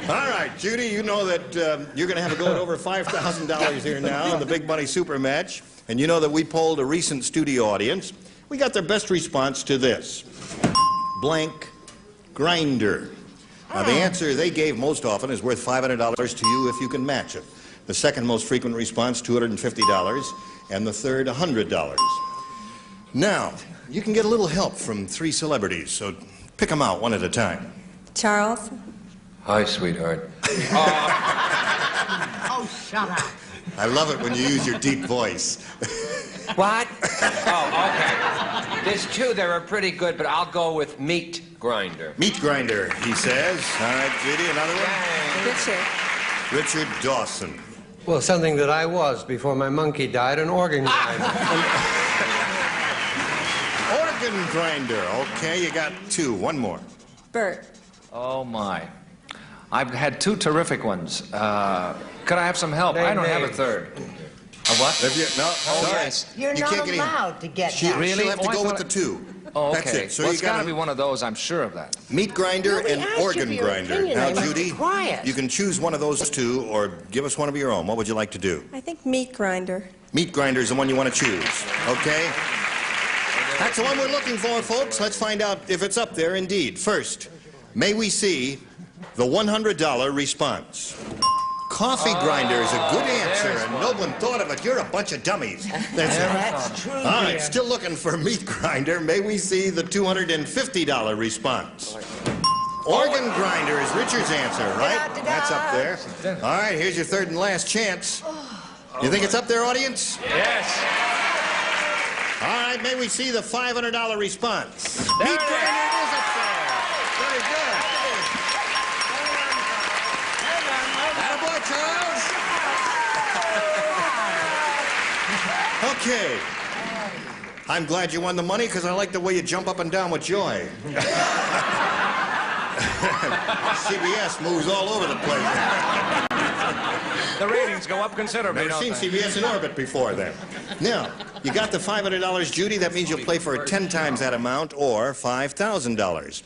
All right, Judy, you know that you're going to have a go at over $5,000 here now in the Big Money Super Match. And you know that we polled a recent studio audience. We got their best response to this. Blank grinder. Now, the answer they gave most often is worth $500 to you if you can match it. The second most frequent response, $250, and the third, $100. Now, you can get a little help from 3 celebrities, so pick them out one at a time. Charles? Hi, sweetheart. Oh, shut up. I love it when you use your deep voice. What? Oh, okay. There's 2 that are pretty good, but I'll go with Meat Grinder. Meat Grinder, he says. All right, Judy, another one? Richard. Richard Dawson. Well, something that I was before my monkey died, an organ grinder. Organ grinder. Okay, you got 2. One more. Bert. Oh, my. I've had 2 terrific ones. Could I have some help? I don't have a third. A what? No, sorry. Yes. You're not allowed to get that. Really? She'll have to go with the 2. Oh, okay. That's it. So well, you it's got to be one of those, I'm sure of that. Meat grinder and organ grinder. Now, Judy, quiet. you can choose one of those 2 or give us one of your own. What would you like to do? I think meat grinder. Meat grinder is the one you want to choose, okay? That's the one we're looking for, folks. Let's find out if it's up there indeed. First, may we see the $100 response. Coffee grinder is a good answer, and no one thought of it. You're a bunch of dummies. That's true. All right, still looking for meat grinder. May we see the $250 response? Organ grinder is Richard's answer, right? That's up there. All right, here's your third and last chance. You think it's up there, audience? Yes. All right, may we see the $500 response? Meat grinder is up there. Very good. Attaboy, Charles. Okay. I'm glad you won the money because I like the way you jump up and down with joy. CBS moves all over the place. The ratings go up considerably. Never seen CBS in orbit before then. Now, you got the $500, Judy. That means you'll play for 10 times that amount or $5,000.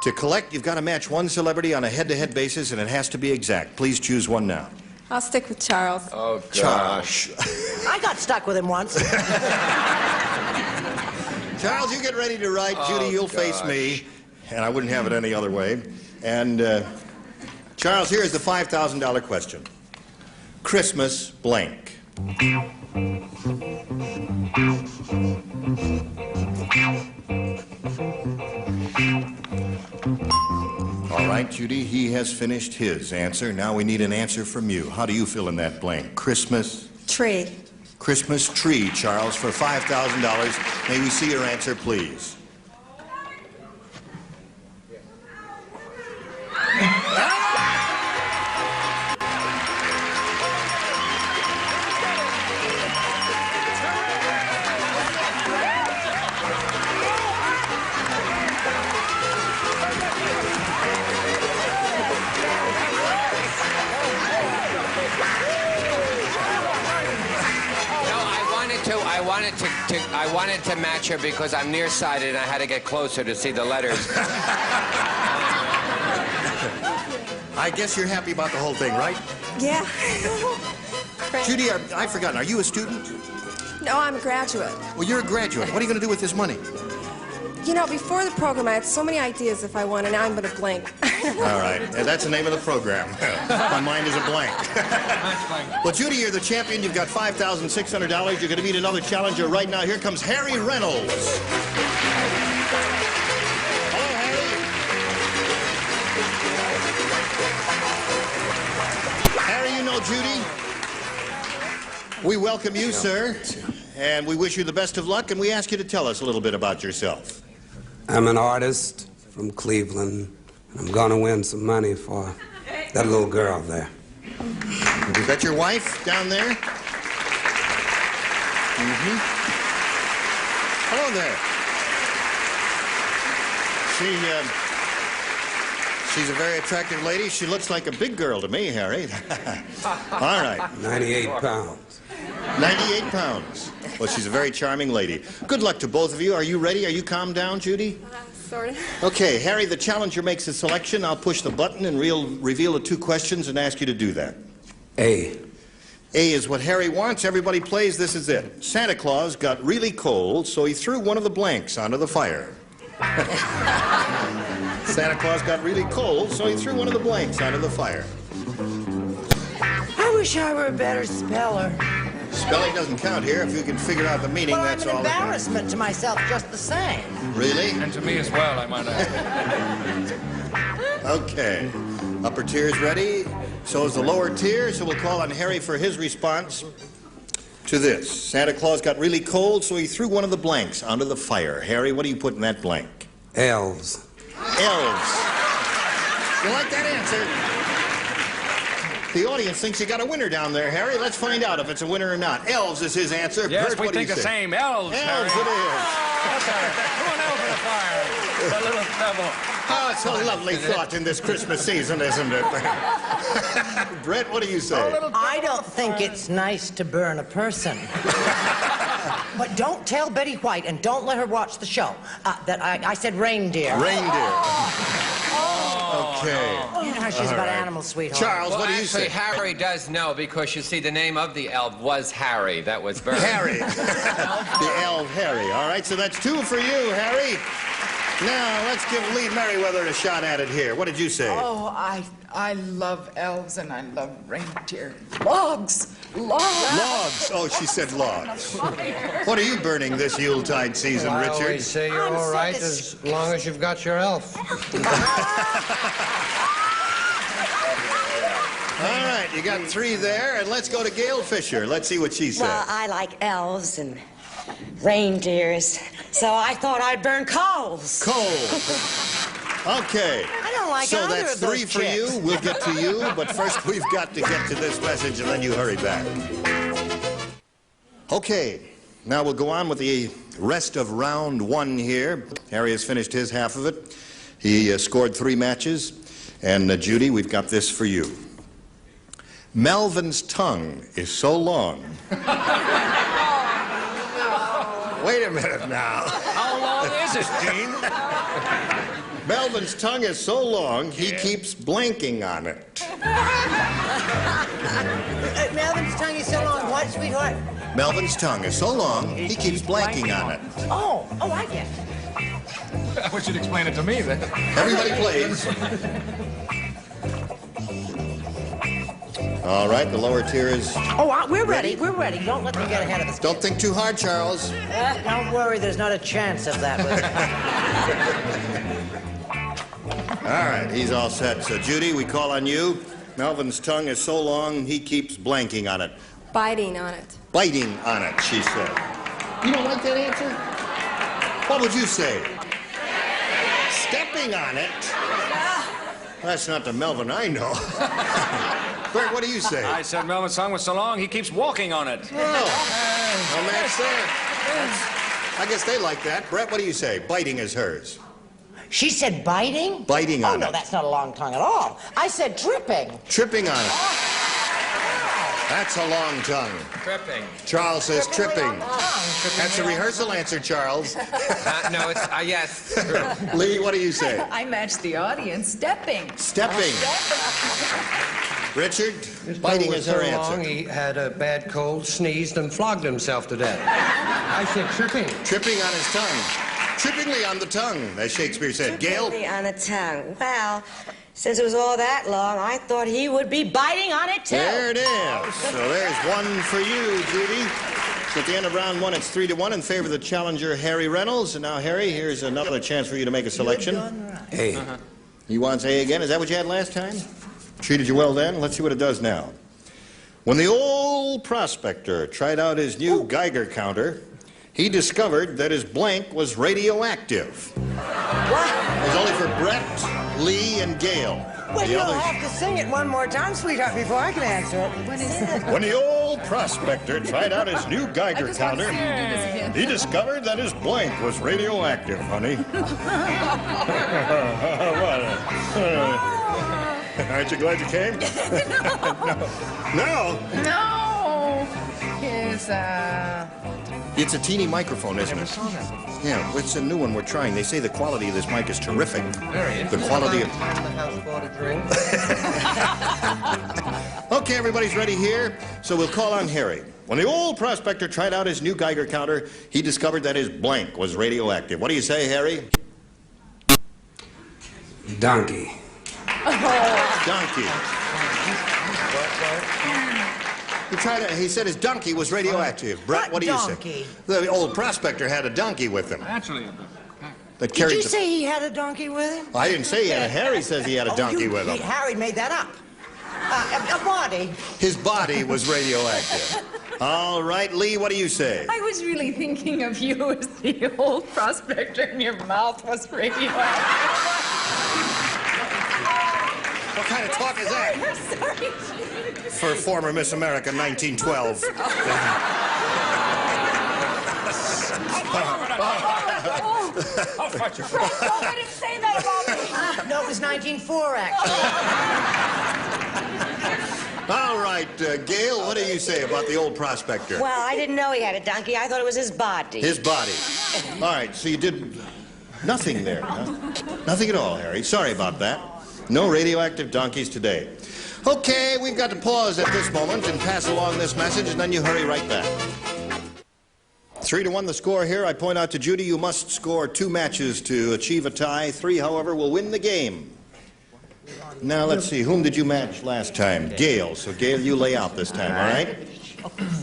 To collect, you've got to match one celebrity on a head-to-head basis, and it has to be exact. Please choose one now. I'll stick with Charles. Oh, Charles. I got stuck with him once. Charles, you get ready to write. Judy, you'll face me. And I wouldn't have it any other way. And, Charles, here is the $5,000 question. Christmas blank. All right, Judy, he has finished his answer. Now we need an answer from you. How do you fill in that blank? Christmas? Tree. Christmas tree, Charles, for $5,000. May we see your answer, please? I wanted to match her because I'm nearsighted and I had to get closer to see the letters. I guess you're happy about the whole thing, right? Yeah. Judy, I've forgotten. Are you a student? No, I'm a graduate. Well, you're a graduate. What are you going to do with this money? You know, before the program, I had so many ideas if I wanted. Now I'm going to blank. All right. That's the name of the program. My mind is a blank. Well, Judy, you're the champion. You've got $5,600. You're going to meet another challenger right now. Here comes Harry Reynolds. Hello, Harry. Harry, you know Judy? We welcome you, sir. And we wish you the best of luck. And we ask you to tell us a little bit about yourself. I'm an artist from Cleveland. I'm going to win some money for that little girl there. Is that your wife down there? Mm-hmm. Hello there. She's a very attractive lady. She looks like a big girl to me, Harry. All right. 98 pounds. 98 pounds. Well, she's a very charming lady. Good luck to both of you. Are you ready? Are you calmed down, Judy? Sort of. Okay, Harry, the challenger makes a selection. I'll push the button and reveal the two questions and ask you to do that. A. A is what Harry wants. Everybody plays. This is it. Santa Claus got really cold, so he threw one of the blanks onto the fire. Santa Claus got really cold, so he threw one of the blanks onto the fire. I wish I were a better speller. Spelling doesn't count here. If you can figure out the meaning, Well, that's I'm an all that counts. embarrassment to myself just the same. Really? And to me as well, I might add. Okay. Upper tier is ready. So is the lower tier. So we'll call on Harry for his response to this. Santa Claus got really cold, so he threw one of the blanks onto the fire. Harry, what do you put in that blank? Elves. Elves. You like that answer? The audience thinks you got a winner down there, Harry. Let's find out if it's a winner or not. Elves is his answer. Yes, Bert, we what do think you the say? same. Elves, Elves Harry. it is. Okay. Throw an elf in the fire. A little pebble. Oh, it's a lovely thought in this Christmas season, isn't it? Brett, what do you say? I don't think it's nice to burn a person. But don't tell Betty White and don't let her watch the show. That I said reindeer. Reindeer. Okay. You know how she's All about right. animals, sweetheart. Charles, Well, what do you actually, say? Harry does know because you see, the name of the elf was Harry. That was Bert. Harry. The elf Harry. All right, so that's 2 for you, Harry. Now, let's give Lee Merriweather a shot at it here. What did you say? Oh, I love elves and I love reindeer. Logs! Logs! Logs. Oh, she said logs. What are you burning this Yuletide season, I Richard? always say you're all right as long as you've got your elf. All right, you got 3 there, and let's go to Gail Fisher. Let's see what she said. Well, I like elves and reindeers, so I thought I'd burn coals. Coals. Okay. I don't like so either that's of those 3 for chicks. you. We'll get to you, but first we've got to get to this message, and then you hurry back. Okay. Now we'll go on with the rest of round 1 here. Harry has finished his half of it. He scored 3 matches. And Judy, we've got this for you. Melvin's tongue is so long. Wait a minute now. How long is it, Gene? Melvin's tongue is so long, he keeps blanking on it. Melvin's tongue is so long. What, sweetheart? Melvin's tongue is so long, he keeps blanking on it. Oh, I get it. I wish you'd explain it to me, then. Everybody plays. All right, the lower tier is... Oh, we're ready. We're ready. Don't let them get ahead of us. Don't think too hard, Charles. Don't worry. There's not a chance of that. All right, he's all set. So, Judy, we call on you. Melvin's tongue is so long, he keeps blanking on it. Biting on it. Biting on it, she said. You don't like that answer? What would you say? Stepping on it? That's not the Melvin I know. Bert, what do you say? I said Melvin's tongue was so long, he keeps walking on it. Oh, well, that's there. I guess they like that. Brett, what do you say? Biting is hers. She said biting? Biting on Oh, no, it. that's not a long tongue at all. I said tripping. Tripping on it. That's a long tongue. Tripping. Charles says tripping. That's a rehearsal answer, Charles. No, it's, yes, true. Lee, what do you say? I matched the audience. Stepping. Stepping. Richard, His biting tongue is was her so answer. long, he had a bad cold, sneezed, and flogged himself to death. I said tripping. Tripping on his tongue. Trippingly on the tongue, as Shakespeare said. Gail? Trippingly on the tongue. Well, since it was all that long, I thought he would be biting on it, too. There it is. So there's one for you, Judy. So at the end of round one, it's 3-1 in favor of the challenger, Harry Reynolds. And now, Harry, here's another chance for you to make a selection. A. He wants A again. Is that what you had last time? Treated you well then? Let's see what it does now. When the old prospector tried out his new Geiger counter, he discovered that his blank was radioactive. What? It was only for Brett, Lee, and Gail. Well, The you'll others- have to sing it one more time, sweetheart, before I can answer it. What is it? When the old prospector tried out his new Geiger counter, he discovered that his blank was radioactive, honey. Aren't you glad you came? No. No. It's a teeny microphone, isn't it? Yeah, it's a new one we're trying. They say the quality of this mic is terrific. The quality of... Okay, everybody's ready here, so we'll call on Harry. When the old prospector tried out his new Geiger counter, he discovered that his blank was radioactive. What do you say, Harry? Donkey. Donkey. He said his donkey was radioactive. Brett, what do you donkey? say? The old prospector had a donkey with him. Actually, That Did carried you the- say he had a donkey with him? I didn't say he had a. Harry says he had a donkey with him. Harry made that up. A body. His body was radioactive. All right, Lee, what do you say? I was really thinking of you as the old prospector, and your mouth was radioactive. What kind of talk is that? I'm sorry. For former Miss America 1912. Don't let him say that about me. No, it was 1904, actually. All right, Gail, what do you say about the old prospector? Well, I didn't know he had a donkey. I thought it was his body. His body. All right, so you did nothing there, huh? Nothing at all, Harry. Sorry about that. No radioactive donkeys today. Okay, we've got to pause at this moment and pass along this message, and then you hurry right back. 3-1 the score here. I point out to Judy, you must score 2 matches to achieve a tie. 3, however, will win the game. Now, let's see. Whom did you match last time? Gail. So, Gail, you lay out this time, all right?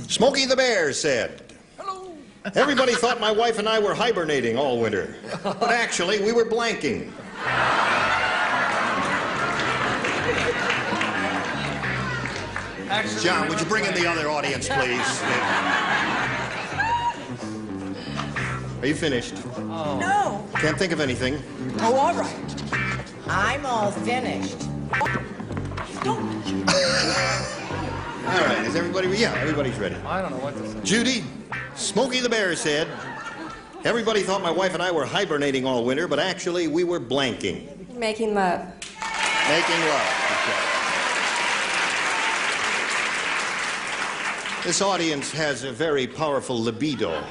Smokey the Bear said, everybody thought my wife and I were hibernating all winter. But actually, we were blanking. John, would you bring in the other audience, please? Are you finished? No. Can't think of anything. Oh, all right. I'm all finished. All right, is everybody... Yeah, everybody's ready. I don't know what to say. Judy, Smokey the Bear said, everybody thought my wife and I were hibernating all winter, but actually we were blanking. Making love. Making love. Okay. This audience has a very powerful libido.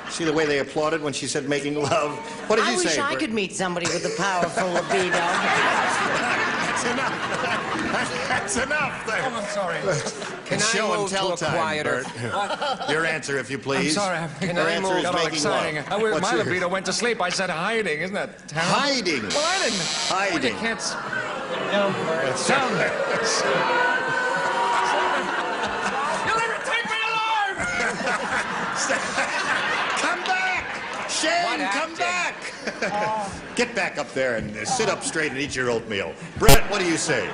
See the way they applauded when she said making love? What did you say? I wish I could meet somebody with a powerful libido. That's enough. That's enough there. Oh, I'm sorry. Can Show I and move tell to a time, quieter? Bert. Your answer, if you please. I'm sorry. Can Her I answer move? is Got all making exciting. love. What's My your- libido went to sleep. I said hiding. Isn't that terrible? Hiding. Well, I didn't. Hiding. Well, you can't. That's Down there. You'll never take me alive! Come back! Shane, come back! Get back up there and sit up straight and eat your oatmeal. Brett, what do you say?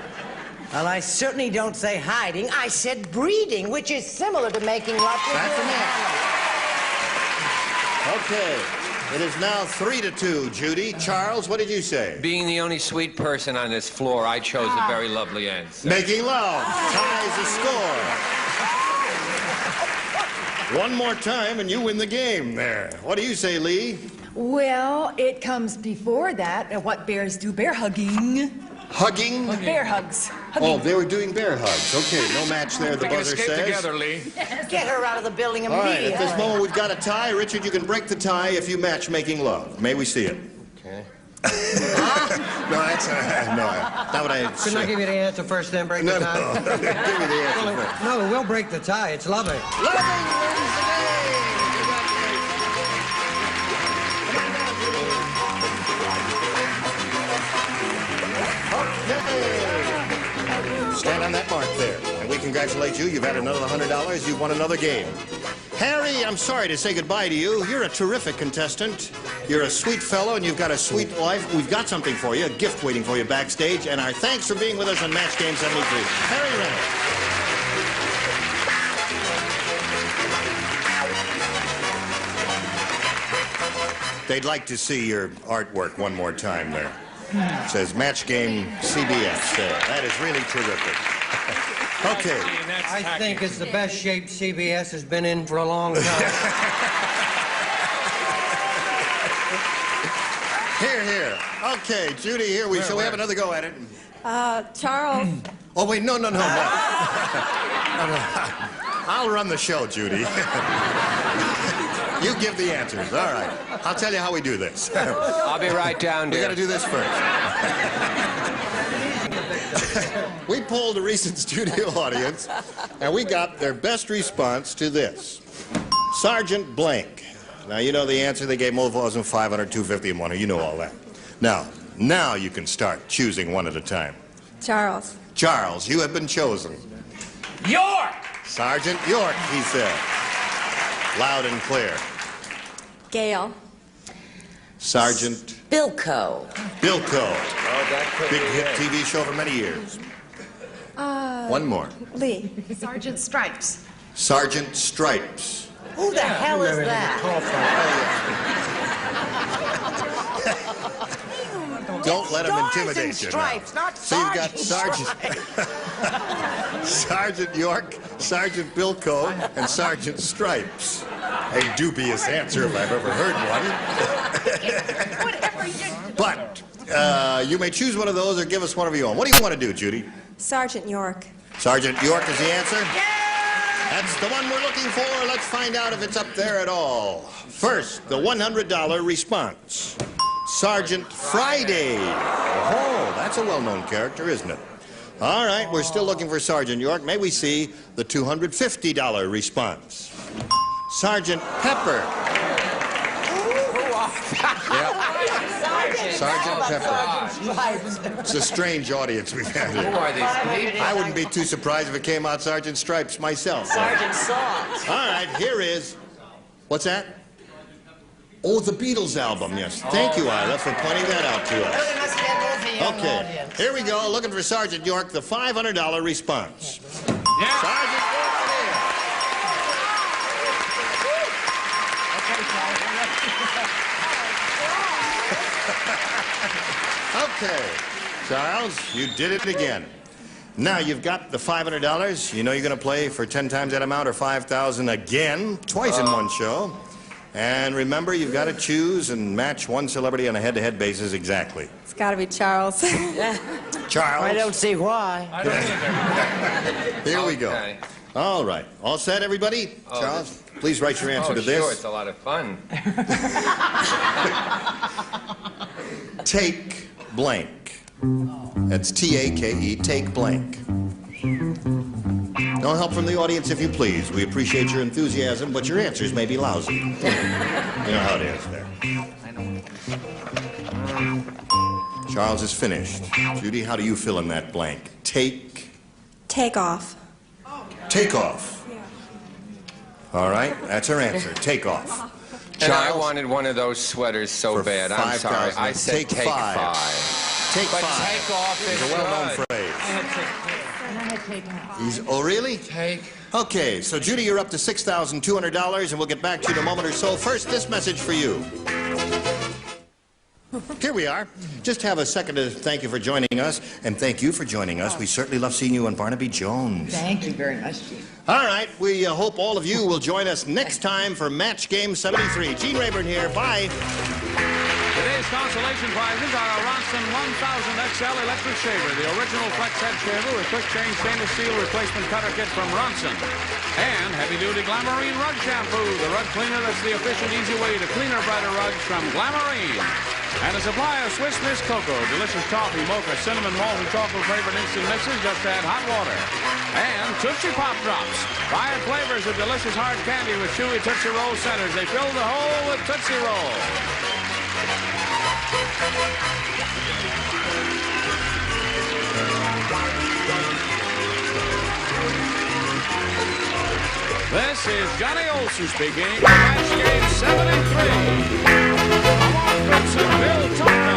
Well, I certainly don't say hiding. I said breeding, which is similar to making love. That's enough. Okay. It is now 3-2, Judy. Charles, what did you say? Being the only sweet person on this floor, I chose a very lovely answer. Making love. Ties the score. One more time and you win the game there. What do you say, Lee? Well, it comes before that. What bears do? Bear hugging. Hugging? Bear hugs. Oh, they were doing bear hugs. Okay, no match there, the buzzer says. together, Lee. Get her out of the building All immediately. right, at this moment we've got a tie. Richard, you can break the tie if you match making love. May we see it? Okay. No, that's not what I Couldn't I give you the answer first, then break No, the tie? no. Give me the answer first. No, we'll break the tie. It's loving. Stand on that mark there. And we congratulate you. You've had another $100. You've won another game. Harry, I'm sorry to say goodbye to you. You're a terrific contestant. You're a sweet fellow, and you've got a sweet life. We've got something for you, a gift waiting for you backstage, and our thanks for being with us on Match Game 73. Harry Reynolds. They'd like to see your artwork one more time there. It says Match Game CBS there. That is really terrific. Okay. I think it's the best shape CBS has been in for a long time. Here. Okay, Judy, here we shall we have another go at it. Charles. Oh, wait, no. I'll run the show, Judy. You give the answers. All right. I'll tell you how we do this. I'll be right down, We dear. got to do this first. We polled a recent studio audience, and we got their best response to this. Sergeant Blank. Now, you know the answer. They gave $1,500, $250, and $100. You know all that. Now you can start choosing one at a time. Charles. Charles, you have been chosen. York! Sergeant York, he said. Loud and clear. Gail. Sergeant Bilko. Bilko. Oh, that could Big be hit it. TV show for many years. One more. Lee. Sergeant Stripes. Sergeant Stripes. Who the hell is that? Don't let him Stars intimidate and you. stripes, now. not So you've got Sergeant Sergeant York, Sergeant Bilko, and Sergeant Stripes. A dubious answer if I've ever heard one. But you may choose one of those or give us one of your own. What do you want to do, Judy? Sergeant York. Sergeant York is the answer? That's the one we're looking for. Let's find out if it's up there at all. First, the $100 response. Sergeant Friday. Oh, that's a well-known character, isn't it? All right, we're still looking for Sergeant York. May we see the $250 response? Sergeant Pepper. Sergeant Pepper. It's a strange audience we've had here. Who are these people? I wouldn't be too surprised if it came out Sergeant Stripes myself. Sergeant Salt. All right, here is... What's that? Oh, the Beatles album, yes. Thank you, Ira, for pointing that out to us. Okay, here we go, looking for Sergeant York, the $500 response. Yeah. Sergeant York it is. Okay, Charles, you did it again. Now you've got the $500. You know you're going to play for 10 times that amount or 5,000 again, twice in one show. And remember, you've got to choose and match one celebrity on a head-to-head basis exactly. It's got to be Charles. Charles. I don't see why. I don't either. Here we go. Okay. All right. All set, everybody? Oh, Charles, please write your answer Oh, to sure, this. it's a lot of fun. Take blank. That's T-A-K-E, take blank. No help from the audience, if you please. We appreciate your enthusiasm, but your answers may be lousy. You know how it is there. Charles is finished. Judy, how do you fill in that blank? Take Take off. All right, that's her answer. Take off. And I Charles, wanted one of those sweaters so for bad. I'm sorry. 5,000. I said Take take five. five. Take But five. take off is It's a well-known good. phrase. Oh, really? Take. Okay, so Judy, you're up to $6,200, and we'll get back to you in a moment or so. First, this message for you. Here we are. Just have a second to thank you for joining us, and thank you for joining us. We certainly love seeing you on Barnaby Jones. Thank you very much, Gene. All right, we hope all of you will join us next time for Match Game 73. Gene Rayburn here. Bye. Today's consolation prizes are a Ronson 1000 XL electric shaver, the original flex head shaver with quick change stainless steel replacement cutter kit from Ronson. And heavy-duty Glamarine rug shampoo, the rug cleaner that's the efficient, easy way to cleaner, brighter rugs from Glamarine. And a supply of Swiss Miss Cocoa, delicious coffee, mocha, cinnamon, malt, and chocolate-flavored instant mixes, just add hot water. And Tootsie Pop Drops, 5 flavors of delicious hard candy with chewy Tootsie Roll centers. They fill the hole with Tootsie Roll. This is Johnny Olson speaking. Match game 73. Come on, Crimson, Bill Tottenham.